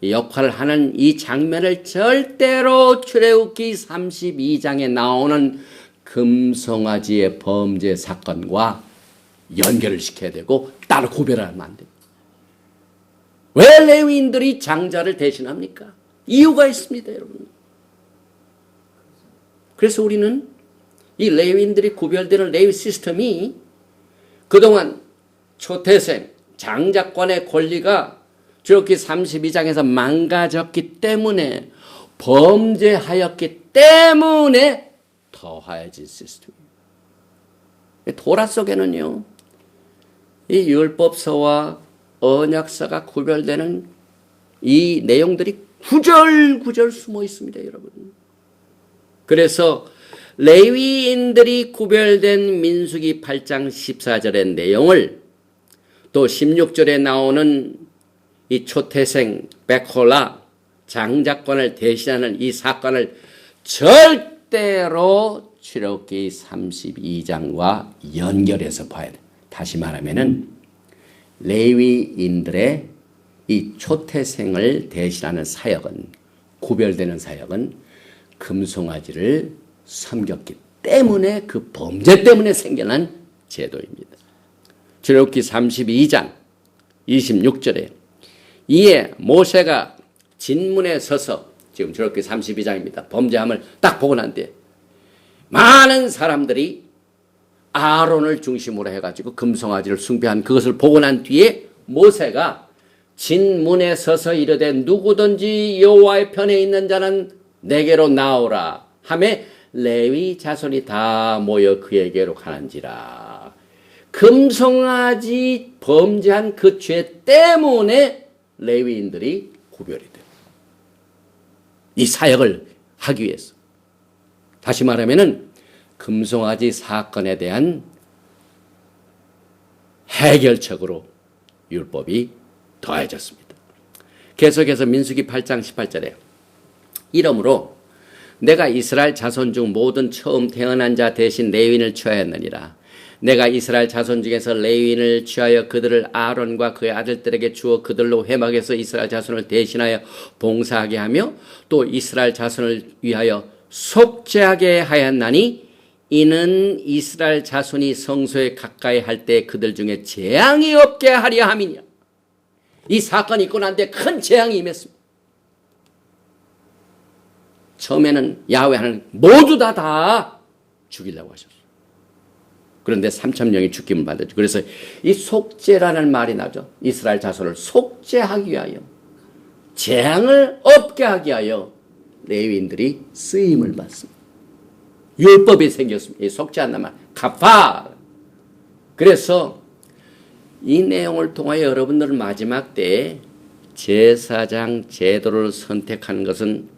역할을 하는 이 장면을 절대로 출애굽기 32장에 나오는 금송아지의 범죄 사건과 연결을 시켜야 되고 따로 구별하면 안 됩니다. 왜 레위인들이 장자를 대신합니까? 이유가 있습니다, 여러분. 그래서 우리는 이 레위인들이 구별되는 레위 시스템이 그동안 초태생, 장자권의 권리가 출애굽기 32장에서 망가졌기 때문에 범죄하였기 때문에 더하여진 시스템이에요. 도라 속에는요, 이 율법서와 언약서가 구별되는 이 내용들이 구절구절 숨어 있습니다, 여러분. 그래서 레위인들이 구별된 민수기 8장 14절의 내용을 또 16절에 나오는 이 초태생 베콜라 장자권을 대신하는 이 사건을 절대로 출애굽기 32장과 연결해서 봐야 돼. 다시 말하면은 레위인들의 이 초태생을 대신하는 사역은 구별되는 사역은 금송아지를 섬겼기 때문에 그 범죄 때문에 생겨난 제도입니다. 출애굽기 32장 26절에 이에 모세가 진문에 서서 지금 출애굽기 32장입니다. 범죄함을 딱 보고 난 뒤에 많은 사람들이 아론을 중심으로 해가지고 금송아지를 숭배한 그것을 보고 난 뒤에 모세가 진문에 서서 이르되 누구든지 여호와의 편에 있는 자는 내게로 나오라 하매 레위 자손이 다 모여 그에게로 가는지라. 금송아지 범죄한 그 죄 때문에 레위인들이 구별이 돼요. 이 사역을 하기 위해서. 다시 말하면은 금송아지 사건에 대한 해결책으로 율법이 더해졌습니다. 계속해서 민수기 8장 18절에 이러므로 내가 이스라엘 자손 중 모든 처음 태어난 자 대신 레위인을 취하였느니라. 내가 이스라엘 자손 중에서 레위인을 취하여 그들을 아론과 그의 아들들에게 주어 그들로 회막에서 이스라엘 자손을 대신하여 봉사하게 하며 또 이스라엘 자손을 위하여 속죄하게 하였나니 이는 이스라엘 자손이 성소에 가까이 할 때 그들 중에 재앙이 없게 하려 함이니라. 이 사건이 있고 난 뒤에 큰 재앙이 임했습니다. 처음에는 야훼 하나님 모두 다 죽이려고 하셨어요. 그런데 3,000명이 죽임을 받았죠. 그래서 이 속죄라는 말이 나죠. 이스라엘 자손을 속죄하기 위하여 재앙을 없게 하기 위하여 레위인들이 쓰임을 받습니다. 율법이 생겼습니다. 이 속죄한다는 말 카파. 그래서 이 내용을 통하여 여러분들은 마지막 때에 제사장 제도를 선택하는 것은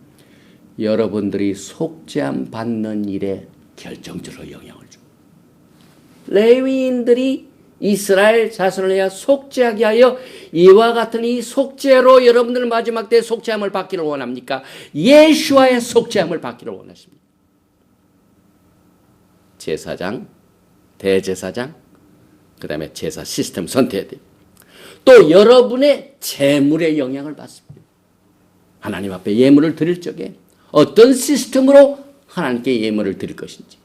여러분들이 속죄함 받는 일에 결정적으로 영향을 줍니다. 레위인들이 이스라엘 자손을 위하여 속죄하게 하여 이와 같은 이 속죄로 여러분들은 마지막 때에 속죄함을 받기를 원합니까? 예수와의 속죄함을 받기를 원하십니다. 제사장, 대제사장, 그 다음에 제사 시스템 선택해야 돼요. 또 여러분의 재물에 영향을 받습니다. 하나님 앞에 예물을 드릴 적에 어떤 시스템으로 하나님께 예물을 드릴 것인지,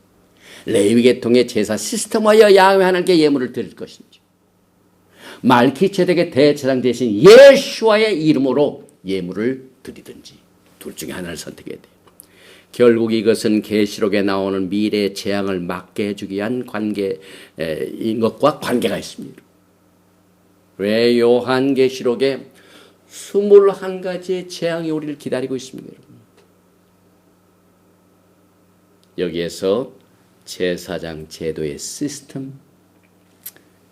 레위계통의 제사 시스템하여 야훼 하나님께 예물을 드릴 것인지, 말기체덱의 대제사장 대신 예수와의 이름으로 예물을 드리든지 둘 중에 하나를 선택해야 돼요. 결국 이것은 계시록에 나오는 미래의 재앙을 막게 해주기 위한 관계인 것과 관계가 있습니다. 왜 요한계시록에 21가지의 재앙이 우리를 기다리고 있습니다. 여러분. 여기에서 제사장 제도의 시스템,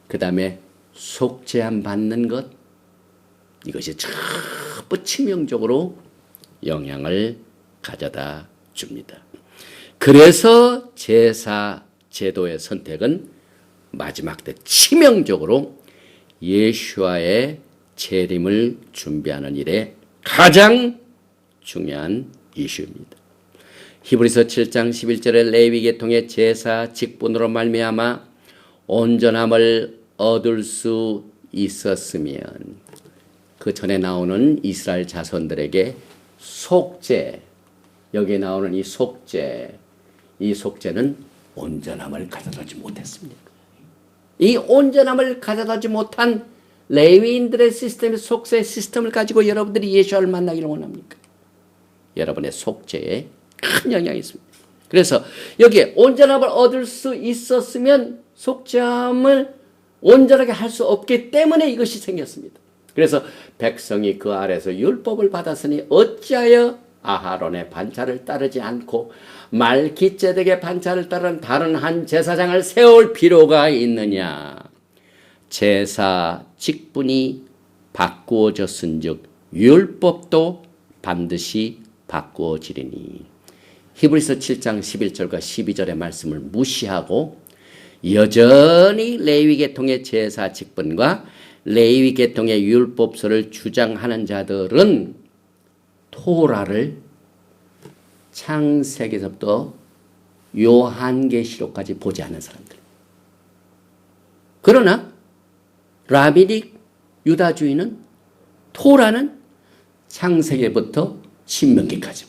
그 다음에 속죄함 받는 것, 이것이 전부 치명적으로 영향을 가져다 줍니다. 그래서 제사 제도의 선택은 마지막 때 치명적으로 예수와의 재림을 준비하는 일에 가장 중요한 이슈입니다. 히브리서 7장 11절에 레위 계통의 제사 직분으로 말미암아 온전함을 얻을 수 있었으면, 그 전에 나오는 이스라엘 자손들에게 속죄, 여기에 나오는 이 속죄는 온전함을 가져다주지 못했습니다. 이 온전함을 가져다주지 못한 레위인들의 시스템, 속죄 시스템을 가지고 여러분들이 예수를 만나기를 원합니까? 여러분의 속죄에 큰 영향이 있습니다. 그래서 여기에 온전함을 얻을 수 있었으면 속죄함을 온전하게 할 수 없기 때문에 이것이 생겼습니다. 그래서 백성이 그 아래서 율법을 받았으니 어찌하여 아하론의 반차를 따르지 않고 말기ጼ덱의 반차를 따른 다른 한 제사장을 세울 필요가 있느냐. 제사 직분이 바꾸어졌은즉 율법도 반드시 바꾸어지리니. 히브리서 7장 11절과 12절의 말씀을 무시하고 여전히 레위 계통의 제사 직분과 레위 계통의 율법서를 주장하는 자들은 토라를 창세기서부터 요한계시록까지 보지 않는 사람들. 그러나 라비닉 유다주의는 토라는 창세기부터 신명기까지,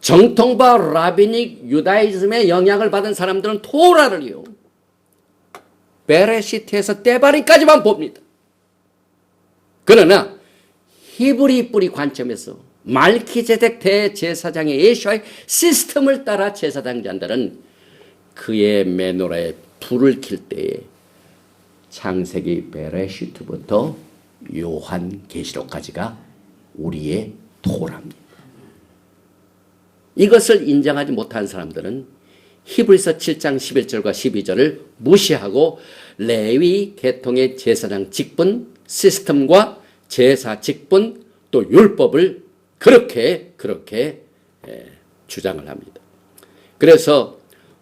정통파 라비닉 유다이즘의 영향을 받은 사람들은 토라를요 베레시트에서 때바리까지만 봅니다. 그러나 히브리 뿌리 관점에서 말키제덱 대제사장의 예수와의 시스템을 따라 제사장자들은 그의 메노라에 불을 킬 때에 창세기 베레시트부터 요한계시록까지가 우리의 토라입니다. 이것을 인정하지 못한 사람들은 히브리서 7장 11절과 12절을 무시하고 레위 계통의 제사장 직분 시스템과 제사 직분 또 율법을 그렇게 주장을 합니다. 그래서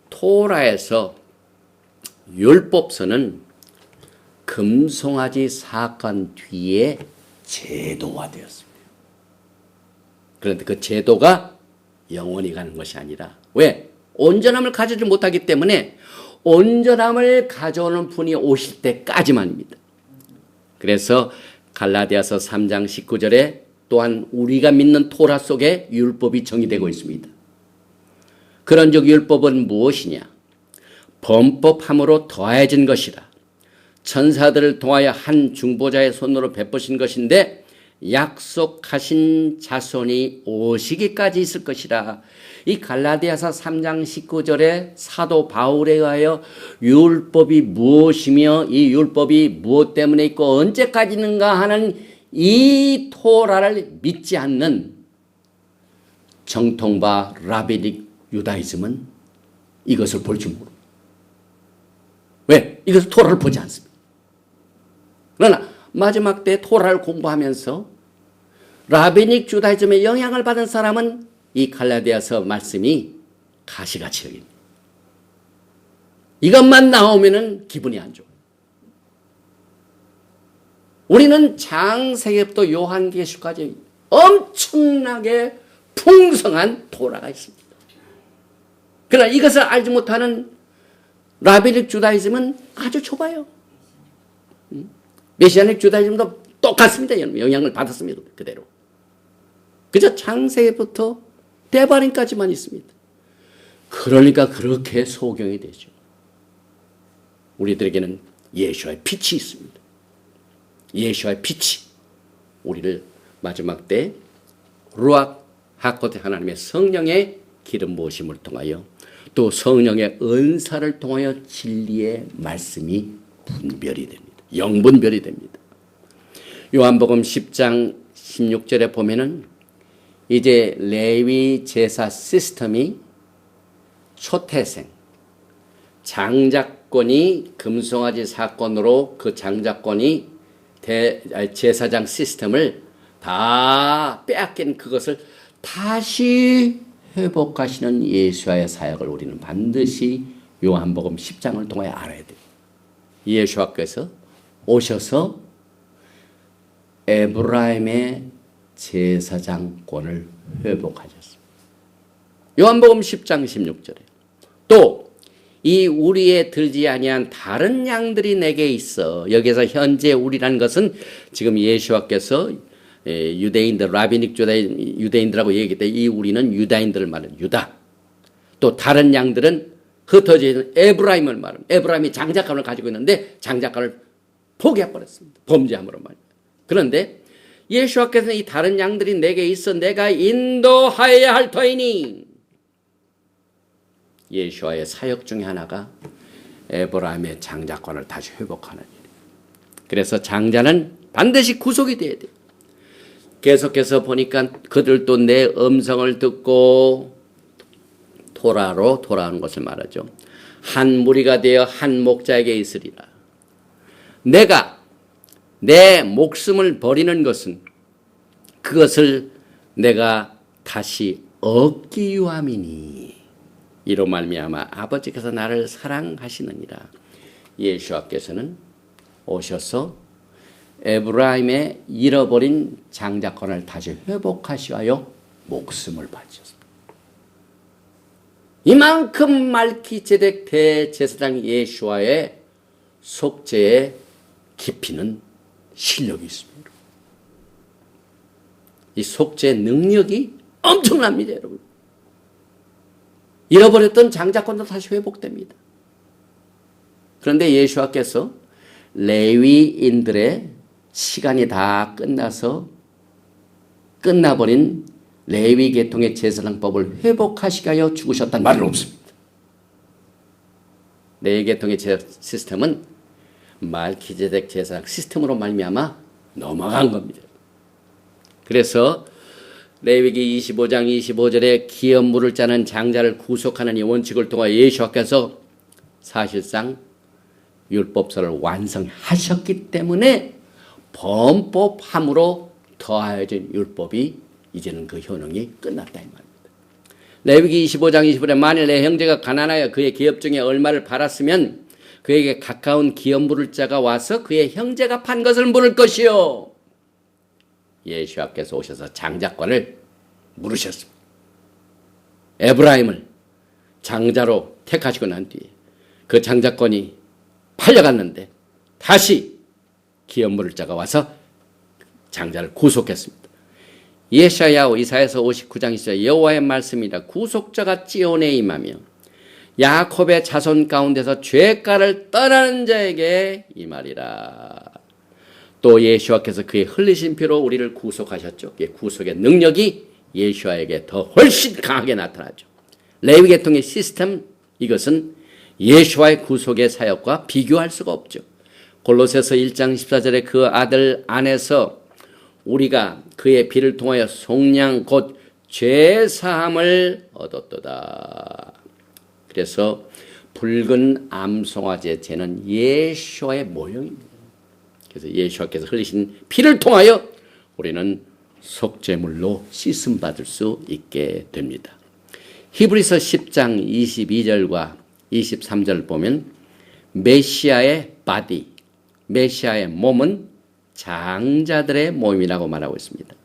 토라에서 율법서는 금송아지 사건 뒤에 제도화되었습니다. 그런데 그 제도가 영원히 가는 것이 아니라, 왜? 온전함을 가져오지 못하기 때문에 온전함을 가져오는 분이 오실 때까지만입니다. 그래서 갈라디아서 3장 19절에 또한 우리가 믿는 토라 속에 율법이 정의되고 있습니다. 그런즉 율법은 무엇이냐? 범법함으로 더해진 것이라. 천사들을 통하여 한 중보자의 손으로 베푸신 것인데 약속하신 자손이 오시기까지 있을 것이라. 이 갈라디아서 3장 19절에 사도 바울에 의하여 율법이 무엇이며 이 율법이 무엇 때문에 있고 언제까지 있는가 하는 이 토라를 믿지 않는 정통파 라비닉 유다이즘은 이것을 볼 줄 모릅니다. 왜? 이것을 토라를 보지 않습니다. 그러나 마지막 때 토라를 공부하면서 라비닉 주다이즘의 영향을 받은 사람은 이 갈라디아서 말씀이 가시같이 여깁니다. 이것만 나오면은 기분이 안 좋아요. 우리는 창세기부터 요한계시록까지 엄청나게 풍성한 토라가 있습니다. 그러나 이것을 알지 못하는 라비닉 주다이즘은 아주 좁아요. 메시아닉 주다이즘도 똑같습니다. 영향을 받았습니다. 그대로. 그저 창세기부터 대바린까지만 있습니다. 그러니까 그렇게 소경이 되죠. 우리들에게는 예수와의 빛이 있습니다. 예수와의 빛이 우리를 마지막 때 루악 하코테 하나님의 성령의 기름 부으심을 통하여 또 성령의 은사를 통하여 진리의 말씀이 분별이 됩니다. 영분별이 됩니다. 요한복음 10장 16절에 보면은 이제 레위 제사 시스템이 초태생, 장자권이 금송아지 사건으로 그 장자권이 제사장 시스템을 다 빼앗긴 그것을 다시 회복하시는 예수와의 사역을 우리는 반드시 요한복음 10장을 통해 알아야 돼요. 예수와께서 오셔서 에브라임의 제사장권을 회복하셨습니다. 요한복음 10장 16절에 또 이 우리에 들지 아니한 다른 양들이 내게 있어. 여기서 현재 우리라는 것은 지금 예수와께서 유대인들, 라비닉 유대인들하고 얘기할 때 이 우리는 유다인들을 말하는 유다. 또 다른 양들은 흩어져 있는 에브라임을 말하는, 에브라임이 장자권을 가지고 있는데 장자권을 포기해버렸습니다. 범죄함으로 말이에요. 그런데 예수와께서는 이 다른 양들이 내게 있어 내가 인도하여야 할 터이니, 예수와의 사역 중에 하나가 에브라임의 장자권을 다시 회복하는 일이에요. 그래서 장자는 반드시 구속이 돼야 돼요. 계속해서 보니까 그들도 내 음성을 듣고 토라로 돌아오는 것을 말하죠. 한 무리가 되어 한 목자에게 있으리라. 내가 내 목숨을 버리는 것은 그것을 내가 다시 얻기 위함이니 이로 말미암아 아버지께서 나를 사랑하시느니라. 예수께서는 오셔서 에브라임의 잃어버린 장자권을 다시 회복하시어 목숨을 바치셨습니다. 이만큼 말기제덱 대제사장 예수와의 속죄의 깊이는 실력이 있습니다. 이 속죄의 능력이 엄청납니다, 여러분. 잃어버렸던 장자권도 다시 회복됩니다. 그런데 예수와께서 레위인들의 시간이 다 끝나버린 레위 계통의 제사장법을 회복하시기 위하여 죽으셨다는 말은 없습니다. 레위 계통의 시스템은 말기제덱 제사장 시스템으로 말미암아 넘어간 겁니다. 그래서 레위기 25장 25절에 기업 물을 짜는 장자를 구속하는 이 원칙을 통해 예수께서 사실상 율법서를 완성하셨기 때문에 범법함으로 더하여진 율법이 이제는 그 효능이 끝났다 이 말입니다. 레위기 25장 25절에 만일 내 형제가 가난하여 그의 기업 중에 얼마를 팔았으면 그에게 가까운 기업 물을 자가 와서 그의 형제가 판 것을 물을 것이요. 예수께서 오셔서 장자권을 물으셨습니다. 에브라임을 장자로 택하시고 난 뒤에 그 장자권이 팔려갔는데 다시 기업 물을 자가 와서 장자를 구속했습니다. 예샤야 이사야서 59장 20절 여호와의 말씀이라 구속자가 찌온에 임하며 야곱의 자손 가운데서 죄가를 떠나는 자에게 임하리라. 또 예수와께서 그의 흘리신 피로 우리를 구속하셨죠. 구속의 능력이 예수와에게 더 훨씬 강하게 나타나죠. 레위 계통의 시스템, 이것은 예수와의 구속의 사역과 비교할 수가 없죠. 골로새서 1장 14절에 그 아들 안에서 우리가 그의 피를 통하여 속량 곧 죄사함을 얻었도다. 그래서 붉은 암송아지의 죄는 예수와의 모형입니다. 그래서 예수께서 흘리신 피를 통하여 우리는 속죄물로 씻음받을 수 있게 됩니다. 히브리서 10장 22절과 23절을 보면 메시아의 바디, 메시아의 몸은 장자들의 몸이라고 말하고 있습니다.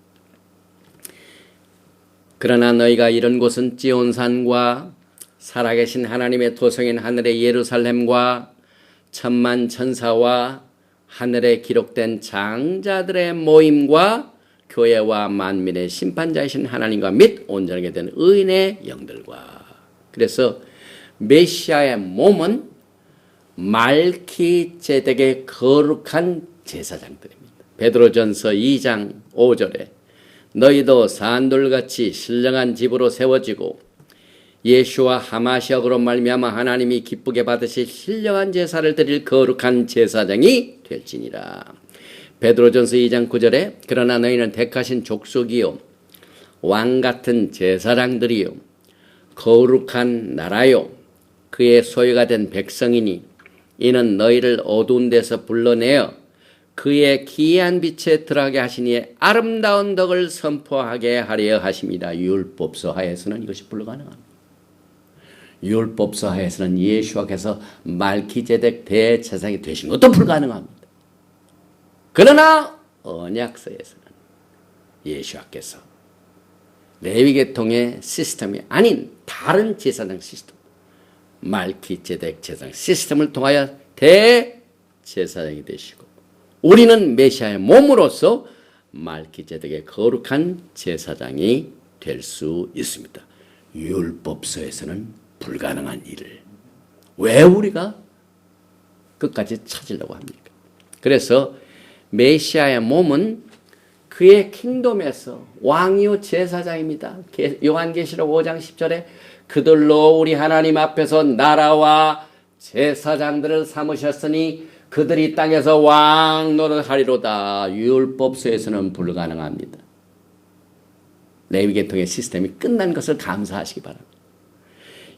그러나 너희가 이런 곳은 찌온산과 살아계신 하나님의 도성인 하늘의 예루살렘과 천만 천사와 하늘에 기록된 장자들의 모임과 교회와 만민의 심판자이신 하나님과 및 온전하게 된 의인의 영들과. 그래서 메시아의 몸은 말기제덱의 거룩한 제사장들입니다. 베드로전서 2장 5절에 너희도 산돌같이 신령한 집으로 세워지고 예수와 하마시역으로 말미암아 하나님이 기쁘게 받으실 신령한 제사를 드릴 거룩한 제사장이 될지니라. 베드로전서 2장 9절에 그러나 너희는 택하신 족속이요 왕 같은 제사장들이요 거룩한 나라요 그의 소유가 된 백성이니 이는 너희를 어두운 데서 불러내어 그의 기이한 빛에 들어가게 하시니 아름다운 덕을 선포하게 하려 하십니다. 율법서 하에서는 이것이 불가능합니다. 율법서 하에서는 예수께서 말기제덱 대제사장이 되신 것도 불가능합니다. 그러나 언약서에서는 예수께서 레위계통의 시스템이 아닌 다른 제사장 시스템, 말기제덱 제사장 시스템을 통하여 대제사장이 되시고 우리는 메시아의 몸으로서 말기제덱의 거룩한 제사장이 될 수 있습니다. 율법서에서는 불가능한 일을 왜 우리가 끝까지 찾으려고 합니까? 그래서 메시아의 몸은 그의 킹덤에서 왕이요 제사장입니다. 요한계시록 5장 10절에 그들로 우리 하나님 앞에서 나라와 제사장들을 삼으셨으니 그들이 땅에서 왕 노릇하리로다. 율법서에서는 불가능합니다. 레위계통의 시스템이 끝난 것을 감사하시기 바랍니다.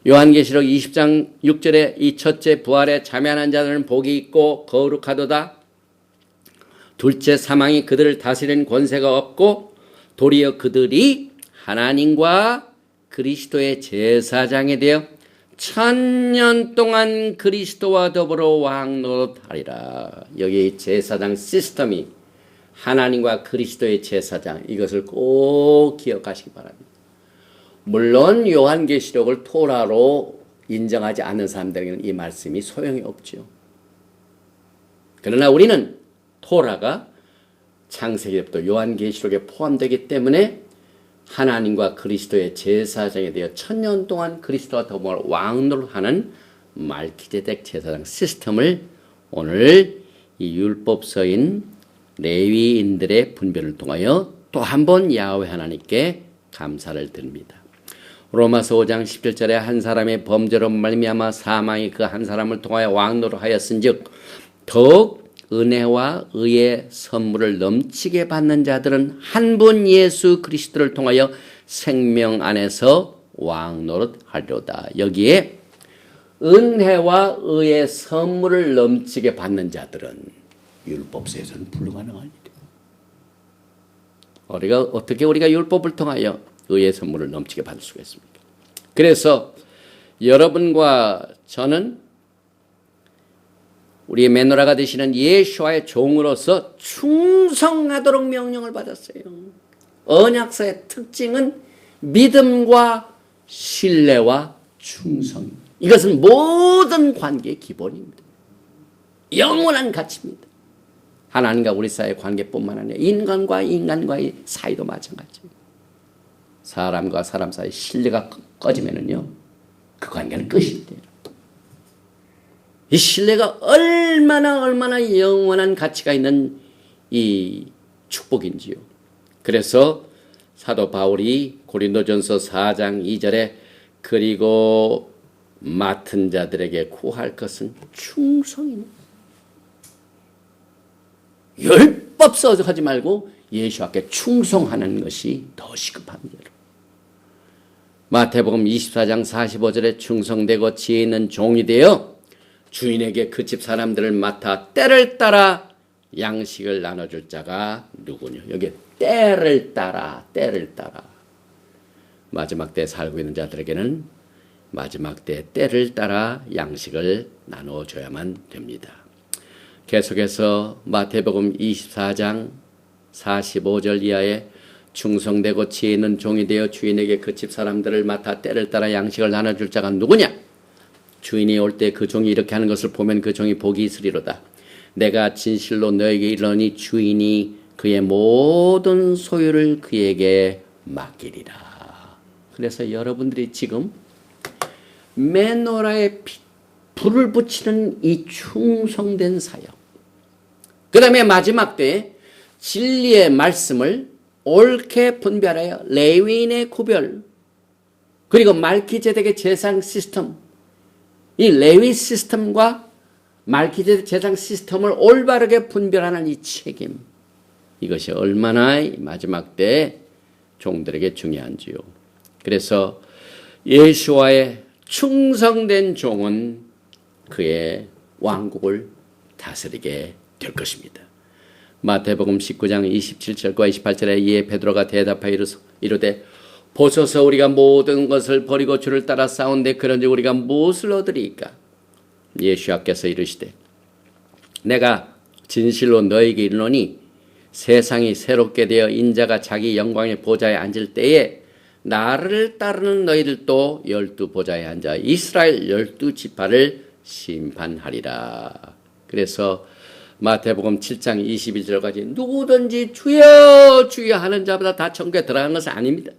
요한계시록 20장 6절에 이 첫째 부활에 참여하는 자들은 복이 있고 거룩하도다. 둘째 사망이 그들을 다스리는 권세가 없고 도리어 그들이 하나님과 그리스도의 제사장이 되어 1000년 동안 그리스도와 더불어 왕 노릇하리라. 여기 제사장 시스템이 하나님과 그리스도의 제사장, 이것을 꼭 기억하시기 바랍니다. 물론 요한계시록을 토라로 인정하지 않는 사람들에게는 이 말씀이 소용이 없죠. 그러나 우리는 토라가 창세기부터 요한계시록에 포함되기 때문에 하나님과 그리스도의 제사장에 대해 1000년 동안 그리스도와 더불어 왕노릇하는 말기제덱 제사장 시스템을 오늘 이 율법서인 레위인들의 분별을 통하여 또 한 번 야훼 하나님께 감사를 드립니다. 로마서 5장 17절에 한 사람의 범죄로 말미암아 사망이 그 한 사람을 통하여 왕노릇하였은즉 더욱 은혜와 의의 선물을 넘치게 받는 자들은 한 분 예수 그리스도를 통하여 생명 안에서 왕노릇하리로다. 여기에 은혜와 의의 선물을 넘치게 받는 자들은 율법서에서는 불가능한 일이에요. 우리가 율법을 통하여 의의 선물을 넘치게 받을 수가 있습니까? 그래서 여러분과 저는 우리의 메노라가 되시는 예수와의 종으로서 충성하도록 명령을 받았어요. 언약서의 특징은 믿음과 신뢰와 충성. 이것은 모든 관계의 기본입니다. 영원한 가치입니다. 하나님과 우리 사이의 관계뿐만 아니라 인간과 인간과의 사이도 마찬가지입니다. 사람과 사람 사이 신뢰가 꺼지면은요, 그 관계는 끝이 돼요. 이 신뢰가 얼마나 영원한 가치가 있는 이 축복인지요. 그래서 사도 바울이 고린도전서 4장 2절에 그리고 맡은 자들에게 구할 것은 충성입니다. 율법서 하지 말고 예수 앞에 충성하는 것이 더 시급합니다. 마태복음 24장 45절에 충성되고 지혜 있는 종이 되어 주인에게 그 집 사람들을 맡아 때를 따라 양식을 나눠줄 자가 누구냐. 여기 때를 따라 마지막 때에 살고 있는 자들에게는 마지막 때 때를 따라 양식을 나눠줘야만 됩니다. 계속해서 마태복음 24장 45절 이하에 충성되고 지혜 있는 종이 되어 주인에게 그 집 사람들을 맡아 때를 따라 양식을 나눠줄 자가 누구냐. 주인이 올 때 그 종이 이렇게 하는 것을 보면 그 종이 복이 있으리로다. 내가 진실로 너에게 이르노니 주인이 그의 모든 소유를 그에게 맡기리라. 그래서 여러분들이 지금 메노라에 불을 붙이는 이 충성된 사역, 그 다음에 마지막 때 진리의 말씀을 옳게 분별하여 레위인의 구별, 그리고 말기제덱의 제사장 시스템, 이 레위 시스템과 말기제덱 제사장 시스템을 올바르게 분별하는 이 책임, 이것이 얼마나 마지막 때 종들에게 중요한지요. 그래서 예수와의 충성된 종은 그의 왕국을 다스리게 될 것입니다. 마태복음 19장 27절과 28절에 이에 베드로가 대답하여 이르되 보소서 우리가 모든 것을 버리고 주를 따라 싸운데 그런지 우리가 무엇을 얻으리이까? 예수께서 이르시되 내가 진실로 너에게 이르노니 세상이 새롭게 되어 인자가 자기 영광의 보좌에 앉을 때에 나를 따르는 너희들도 12 보좌에 앉아 이스라엘 12지파를 심판하리라. 그래서 마태복음 7장 21절까지 누구든지 주여 주여 하는 자마다 다 천국에 들어가는 것은 아닙니다.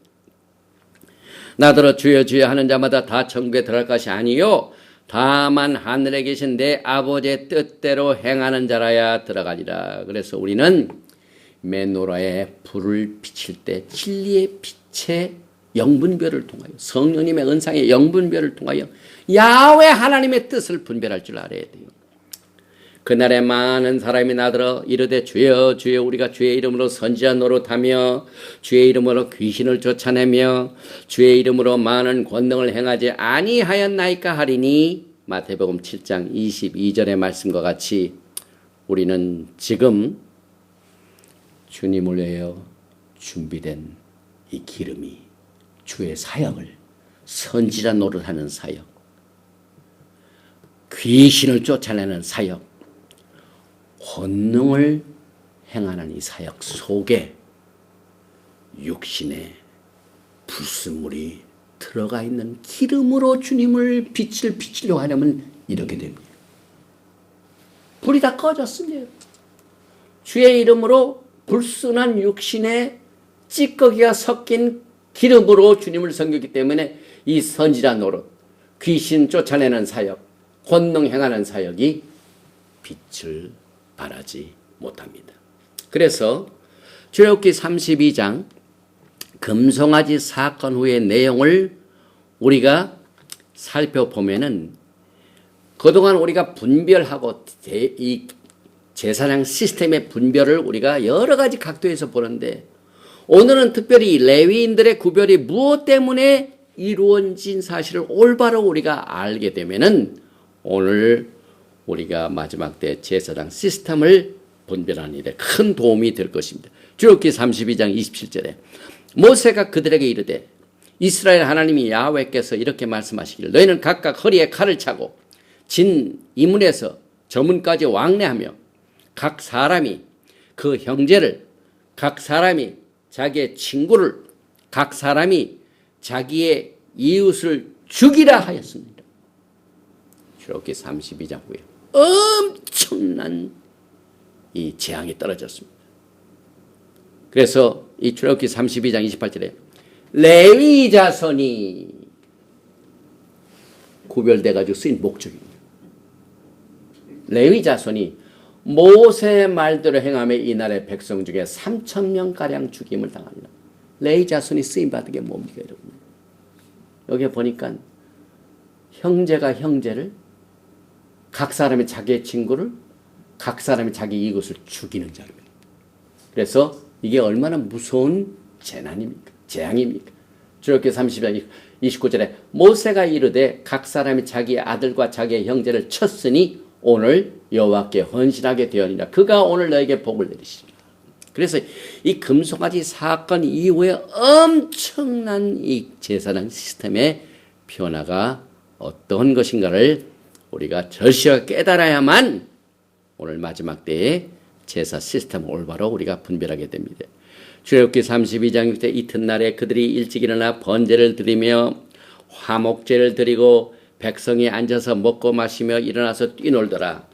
나더러 주여 주여 하는 자마다 다 천국에 들어갈 것이 아니요 다만 하늘에 계신 내 아버지의 뜻대로 행하는 자라야 들어가리라. 그래서 우리는 메노라에 불을 비칠 때 진리의 빛의 영분별을 통하여 성령님의 은상의 영분별을 통하여 야훼 하나님의 뜻을 분별할 줄 알아야 돼요. 그날에 많은 사람이 나더러 이르되 주여 주여 우리가 주의 이름으로 선지자 노릇하며 주의 이름으로 귀신을 쫓아내며 주의 이름으로 많은 권능을 행하지 아니하였나이까 하리니 마태복음 7장 22절의 말씀과 같이 우리는 지금 주님을 위하여 준비된 이 기름이 주의 사역을 선지자 노릇하는 사역, 귀신을 쫓아내는 사역, 권능을 행하는 이 사역 속에 육신의 불순물이 들어가 있는 기름으로 주님을 빛을 비치려고 하려면 이렇게 됩니다. 불이 다 꺼졌습니다. 주의 이름으로 불순한 육신의 찌꺼기가 섞인 기름으로 주님을 섬기기 때문에 이 선지자 노릇, 귀신 쫓아내는 사역, 권능 행하는 사역이 빛을 발하지 못합니다. 그래서 출애굽기 32장 금송아지 사건 후의 내용을 우리가 살펴보면은 그동안 우리가 분별하고 이 제사장 시스템의 분별을 우리가 여러 가지 각도에서 보는데 오늘은 특별히 레위인들의 구별이 무엇 때문에 이루어진 사실을 올바로 우리가 알게 되면은 오늘 우리가 마지막 때 제사장 시스템을 분별하는 일에 큰 도움이 될 것입니다. 출애굽기 32장 27절에 모세가 그들에게 이르되 이스라엘 하나님이 야훼께서 이렇게 말씀하시기를 너희는 각각 허리에 칼을 차고 진 이문에서 저문까지 왕래하며 각 사람이 그 형제를 각 사람이 자기의 친구를 각 사람이 자기의 이웃을 죽이라 하였습니다. 출애굽기 32장 후에 엄청난 이 재앙이 떨어졌습니다. 그래서 이 출애굽기 32장 28절에 레위 자손이 구별돼 가지고 쓰인 목적입니다. 레위 자손이 모세의 말대로 행하며 이날의 백성 중에 3,000명가량 죽임을 당하리라. 레위 자손이 쓰임 받은 게 뭡니까 여러분? 여기 보니까 형제가 형제를 각 사람이 자기의 친구를 각 사람이 자기 이웃을 죽이는 자입니다. 그래서 이게 얼마나 무서운 재난입니까? 재앙입니까? 출애굽기 30장 29절에 모세가 이르되 각 사람이 자기의 아들과 자기의 형제를 쳤으니 오늘 여호와께 헌신하게 되었느니라. 그가 오늘 너에게 복을 내리시리라. 그래서 이 금송아지 사건 이후에 엄청난 이 제사장 시스템의 변화가 어떤 것인가를 우리가 절실하게 깨달아야만 오늘 마지막 때에 제사 시스템을 올바로 우리가 분별하게 됩니다. 출애굽기 32장 6절 이튿날에 그들이 일찍 일어나 번제를 드리며 화목제를 드리고 백성이 앉아서 먹고 마시며 일어나서 뛰놀더라.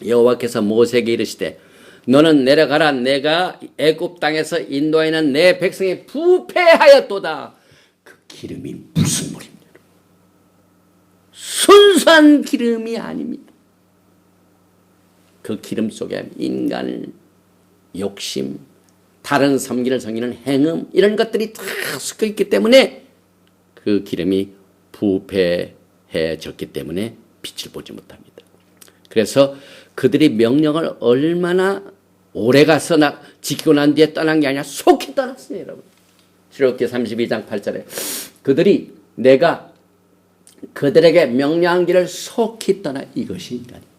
여호와께서 모세에게 이르시되 너는 내려가라. 내가 애굽 땅에서 인도하는 내 백성이 부패하였도다. 그 기름이 무슨 물입니다. 순수한 기름이 아닙니다. 그 기름 속에 인간 욕심, 다른 섬기를 섬기는 행음 이런 것들이 다 섞여 있기 때문에 그 기름이 부패해졌기 때문에 빛을 보지 못합니다. 그래서 그들이 명령을 얼마나 오래 가서 지키고 난 뒤에 떠난 게 아니라 속히 떠났어요, 여러분. 출애굽기 32장 8절에 그들이 내가 그들에게 명령한 길을 속히 떠나 이것이 인간입니다.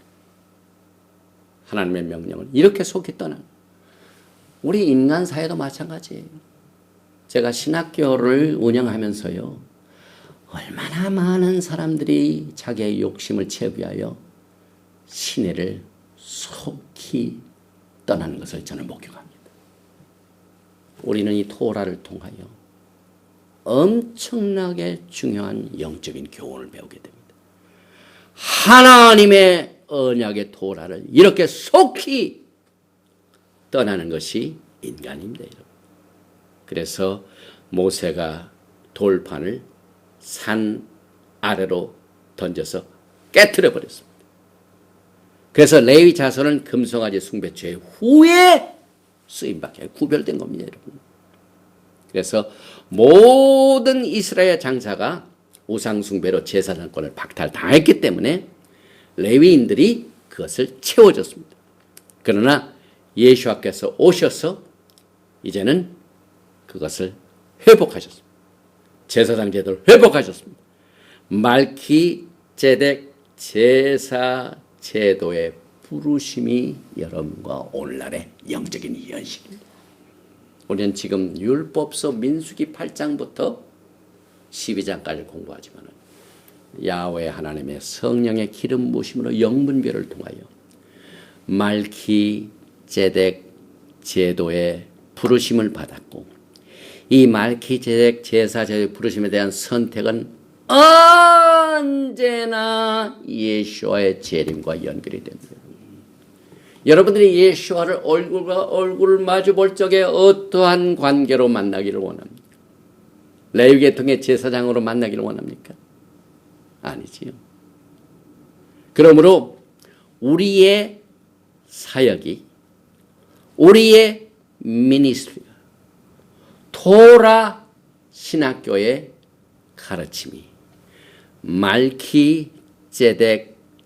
하나님의 명령을 이렇게 속히 떠나. 우리 인간 사회도 마찬가지예요. 제가 신학교를 운영하면서요. 얼마나 많은 사람들이 자기의 욕심을 채우기 위하여 시내를 속히 떠나는 것을 저는 목격합니다. 우리는 이 토라를 통하여 엄청나게 중요한 영적인 교훈을 배우게 됩니다. 하나님의 언약의 토라를 이렇게 속히 떠나는 것이 인간입니다. 그래서 모세가 돌판을 산 아래로 던져서 깨트려 버렸습니다. 그래서 레위 자손은 금송아지 숭배 죄 후에 쓰임받게 구별된 겁니다, 여러분. 그래서 모든 이스라엘 장사가 우상 숭배로 제사장권을 박탈당했기 때문에 레위인들이 그것을 채워줬습니다. 그러나 예수께서 오셔서 이제는 그것을 회복하셨습니다. 제사장 제도를 회복하셨습니다. 말키제덱 제사 제도의 부르심이 여러분과 오늘날의 영적인 현실입니다. 우리는 지금 율법서 민수기 8장부터 12장까지 공부하지만 야훼 하나님의 성령의 기름 부으심으로 영분별을 통하여 말키제덱 제도의 부르심을 받았고 이 말키제덱 제사 제도의 부르심에 대한 선택은 언제나 예수와의 재림과 연결이 됩니다. 여러분들이 예수와를 얼굴과 얼굴을 마주 볼 적에 어떠한 관계로 만나기를 원합니까? 레위계통의 제사장으로 만나기를 원합니까? 아니지요. 그러므로 우리의 사역이, 우리의 미니스트리가 토라 신학교의 가르침이 말키제덱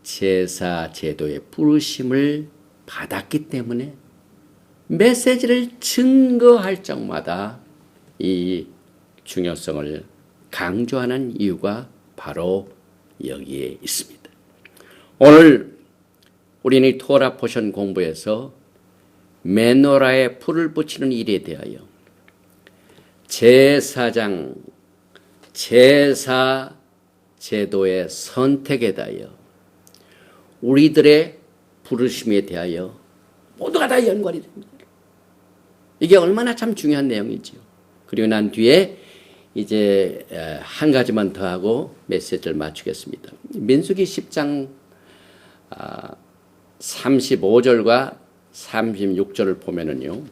제사 제도의 부르심을 받았기 때문에 메시지를 증거할 적마다 이 중요성을 강조하는 이유가 바로 여기에 있습니다. 오늘 우리는 토라 포션 공부에서 메노라에 불을 붙이는 일에 대하여 제사장, 제사 제도의 선택에 대하여 우리들의 부르심에 대하여 모두가 다 연관이 됩니다. 이게 얼마나 참 중요한 내용이지요. 그리고 난 뒤에 이제 한 가지만 더 하고 메시지를 마치겠습니다. 민수기 10장 35절과 36절을 보면은요.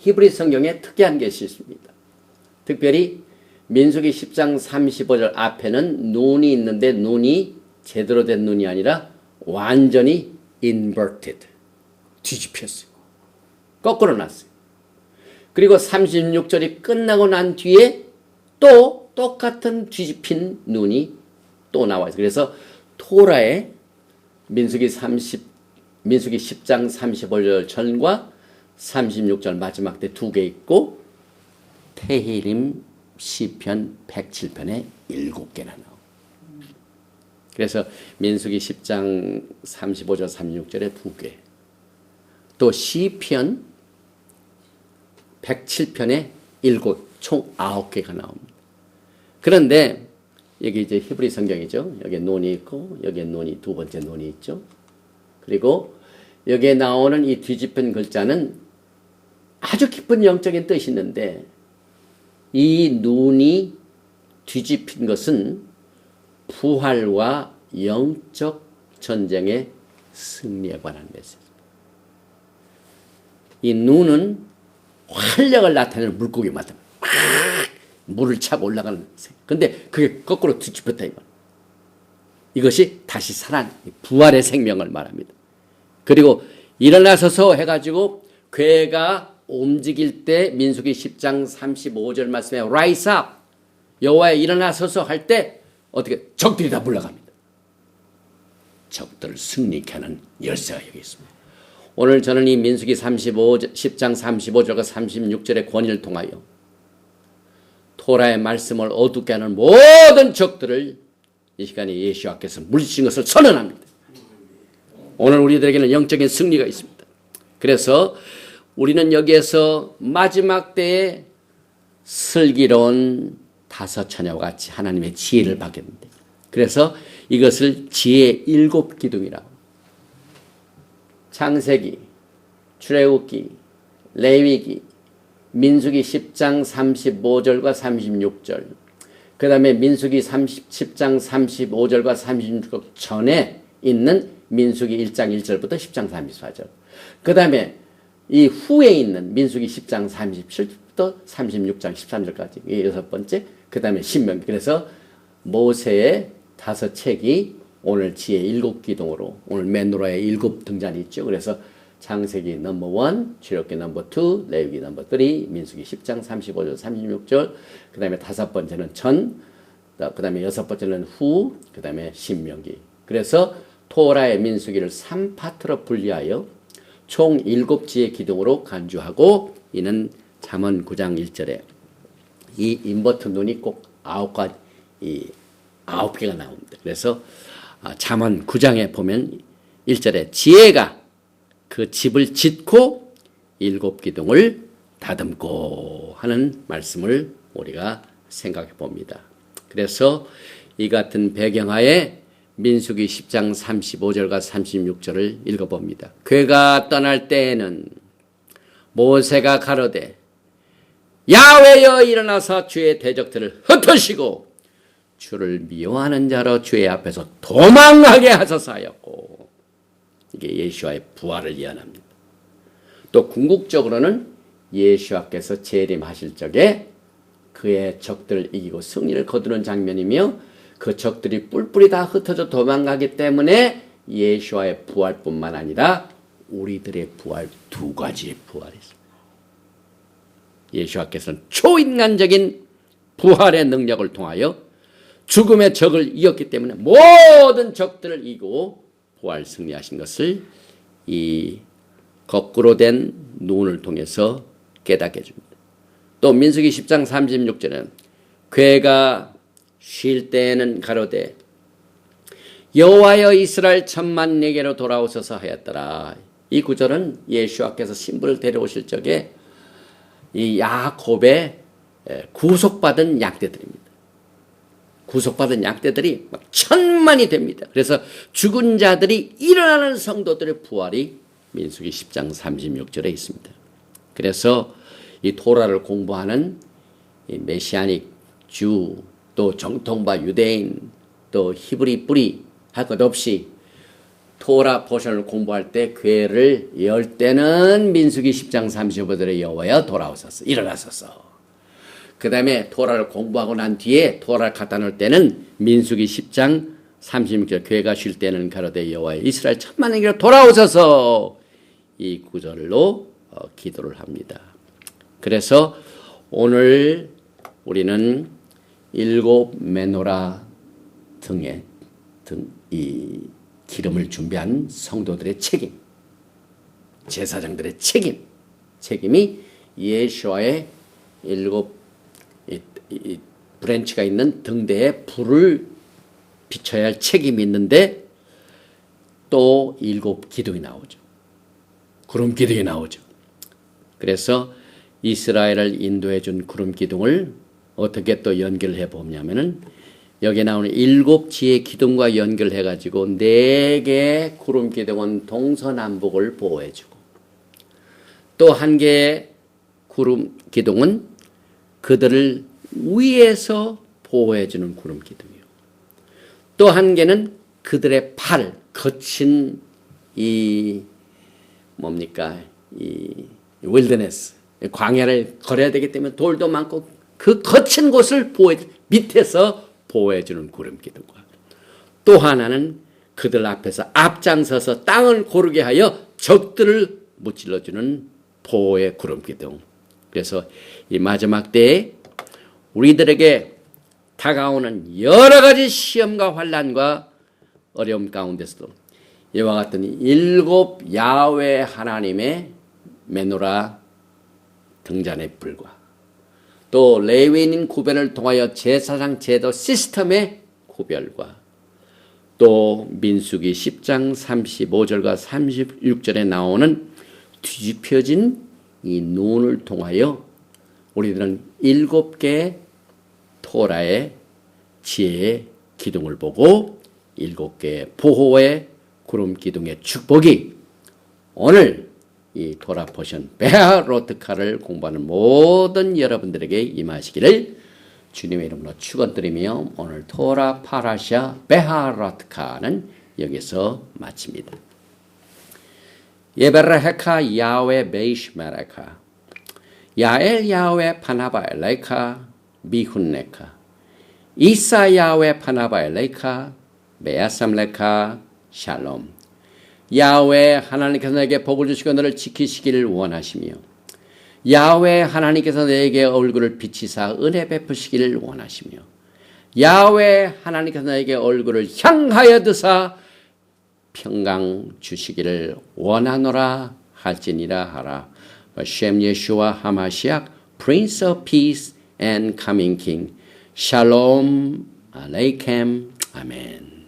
히브리 성경에 특이한 것이 있습니다. 특별히 민수기 10장 35절 앞에는 눈이 있는데 눈이 제대로 된 눈이 아니라 완전히 inverted, 뒤집혔어요. 거꾸로 놨어요. 그리고 36절이 끝나고 난 뒤에 또 똑같은 뒤집힌 눈이 또 나와요. 그래서 토라에 민수기 10장 35절 전과 36절 마지막 때 두 개 있고 테힐림 시편 107편에 7개나 나옵니다. 그래서 민수기 10장 35절 36절에 2개, 또 시편 107편에 7, 총 9개가 나옵니다. 그런데 여기 이제 히브리 성경이죠. 여기에 눈이 있고 여기에 눈이 두 번째 눈이 있죠. 그리고 여기에 나오는 이 뒤집힌 글자는 아주 깊은 영적인 뜻이 있는데 이 눈이 뒤집힌 것은 부활과 영적 전쟁의 승리에 관한 메시지입니다. 이 눈은 활력을 나타내는 물고기 마다 막 물을 차고 올라가는 근데 그게 거꾸로 뒤집혔다 이거. 이것이 다시 살아난 부활의 생명을 말합니다. 그리고 일어나서서 해가지고 괴가 움직일 때 민수기 10장 35절 말씀에 rise up 여호와의 일어나서서 할 때 어떻게 적들이 다 물러갑니다. 적들을 승리케 하는 열쇠가 여기 있습니다. 오늘 저는 이 민수기 10장 35절과 36절의 권위를 통하여 토라의 말씀을 어둡게 하는 모든 적들을 이 시간에 예수와께서 물리친 것을 선언합니다. 오늘 우리들에게는 영적인 승리가 있습니다. 그래서 우리는 여기에서 마지막 때에 슬기로운 다섯 처녀와 같이 하나님의 지혜를 받겠는데, 그래서 이것을 지혜 일곱 기둥이라고. 창세기, 출애굽기, 레위기, 민수기 10장 35절과 36절, 그 다음에 민수기 10장 35절과 36절 전에 있는 민수기 1장 1절부터 10장 34절, 그 다음에 이 후에 있는 민수기 10장 37절부터 36장 13절까지, 이 여섯 번째, 그 다음에 신명기. 그래서 모세의 다섯 책이 오늘 지혜 일곱 기둥으로, 오늘 메노라의 일곱 등잔이 있죠. 그래서 창세기 넘버 1, 출애굽기 넘버 2, 레위기 넘버 3, 민수기 10장 35절 36절, 그 다음에 다섯 번째는 전, 그 다음에 여섯 번째는 후, 그 다음에 신명기. 그래서 토라의 민수기를 3파트로 분리하여 총 7지의 기둥으로 간주하고, 이는 잠언 9장 1절에 이 인버터 눈이 꼭 9개가 나옵니다. 그래서 잠언 9장에 보면 1절에 지혜가 그 집을 짓고 7기둥을 다듬고 하는 말씀을 우리가 생각해 봅니다. 그래서 이 같은 배경하에 민수기 10장 35절과 36절을 읽어봅니다. 그가 떠날 때에는 모세가 가로되 야훼여 일어나서 주의 대적들을 흩으시고 주를 미워하는 자로 주의 앞에서 도망하게 하소서 하였고, 이게 예수와의 부활을 예언합니다. 또 궁극적으로는 예수와께서 재림하실 적에 그의 적들을 이기고 승리를 거두는 장면이며, 그 적들이 뿔뿔이 다 흩어져 도망가기 때문에 예수와의 부활뿐만 아니라 우리들의 부활, 두 가지의 부활이 있습니다. 예수와께서는 초인간적인 부활의 능력을 통하여 죽음의 적을 이겼기 때문에 모든 적들을 이기고 부활 승리하신 것을 이 거꾸로 된 눈을 통해서 깨닫게 해줍니다. 또 민수기 10장 36절에는 괴가 쉴 때에는 가로되 여호와여 이스라엘 천만 내게로 돌아오소서 하였더라. 이 구절은 예수와께서 신부를 데려오실 적에 이 야곱의 구속받은 양떼들입니다. 구속받은 양떼들이 막 천만이 됩니다. 그래서 죽은 자들이 일어나는 성도들의 부활이 민수기 10장 36절에 있습니다. 그래서 이 토라를 공부하는 이 메시아닉 주, 또 정통파 유대인, 또 히브리 뿌리 할 것 없이 토라 포션을 공부할 때 괴를 열 때는 민수기 10장 35절에 여호와여 돌아오소서, 일어나소서. 그 다음에 토라를 공부하고 난 뒤에 토라를 갖다 놓을 때는 민수기 10장 36절 괴가 쉴 때는 가로되 여호와여 이스라엘 천만에게로 돌아오소서, 이 구절로 기도를 합니다. 그래서 오늘 우리는 일곱 메노라 등에 이 기름을 준비한 성도들의 책임, 제사장들의 책임이 예수와의 일곱 이 브랜치가 있는 등대에 불을 비춰야 할 책임이 있는데, 또 일곱 기둥이 나오죠. 구름 기둥이 나오죠. 그래서 이스라엘을 인도해 준 구름 기둥을 어떻게 또 연결해 보냐면은, 여기에 나오는 일곱 지의 기둥과 연결해 가지고 4개의 구름 기둥은 동서남북을 보호해 주고, 또 한 개의 구름 기둥은 그들을 위에서 보호해 주는 구름 기둥이요. 또 한 개는 그들의 팔, 거친 이 윌더네스, 광야를 걸어야 되기 때문에 돌도 많고 그 거친 곳을 밑에서 보호해주는 구름 기둥과, 또 하나는 그들 앞에서 앞장서서 땅을 고르게 하여 적들을 무찔러주는 보호의 구름 기둥. 그래서 이 마지막 때에 우리들에게 다가오는 여러 가지 시험과 환난과 어려움 가운데서도 이와 같은 일곱 야훼 하나님의 메노라 등잔의 불과, 또 레위인 구별을 통하여 제사장 제도 시스템의 구별과 또 민수기 10장 35절과 36절에 나오는 뒤집혀진 이 눈을 통하여 우리들은 7개의 토라의 지혜의 기둥을 보고 7개의 보호의 구름 기둥의 축복이 오늘 이 토라 포션 베하로트카를 공부하는 모든 여러분들에게 임하시기를 주님의 이름으로 축원드리며 오늘 토라 파라샤 베하로트카는 여기서 마칩니다. 예베르헤카 야외 베이시메레카 야엘 야외 파나바 엘레카 미훈레카 이사 야외 파나바 엘레카 메아삼레카 샬롬. 야외 하나님께서 내게 복을 주시고 너를 지키시기를 원하시며 야외 하나님께서 내게 얼굴을 비치사 은혜 베푸시기를 원하시며 야외 하나님께서 내게 얼굴을 향하여 드사 평강 주시기를 원하노라 할지니라 하라. 셴 예슈와 하마시악 Prince of Peace and Coming King 샬롬 알레이켐 아멘.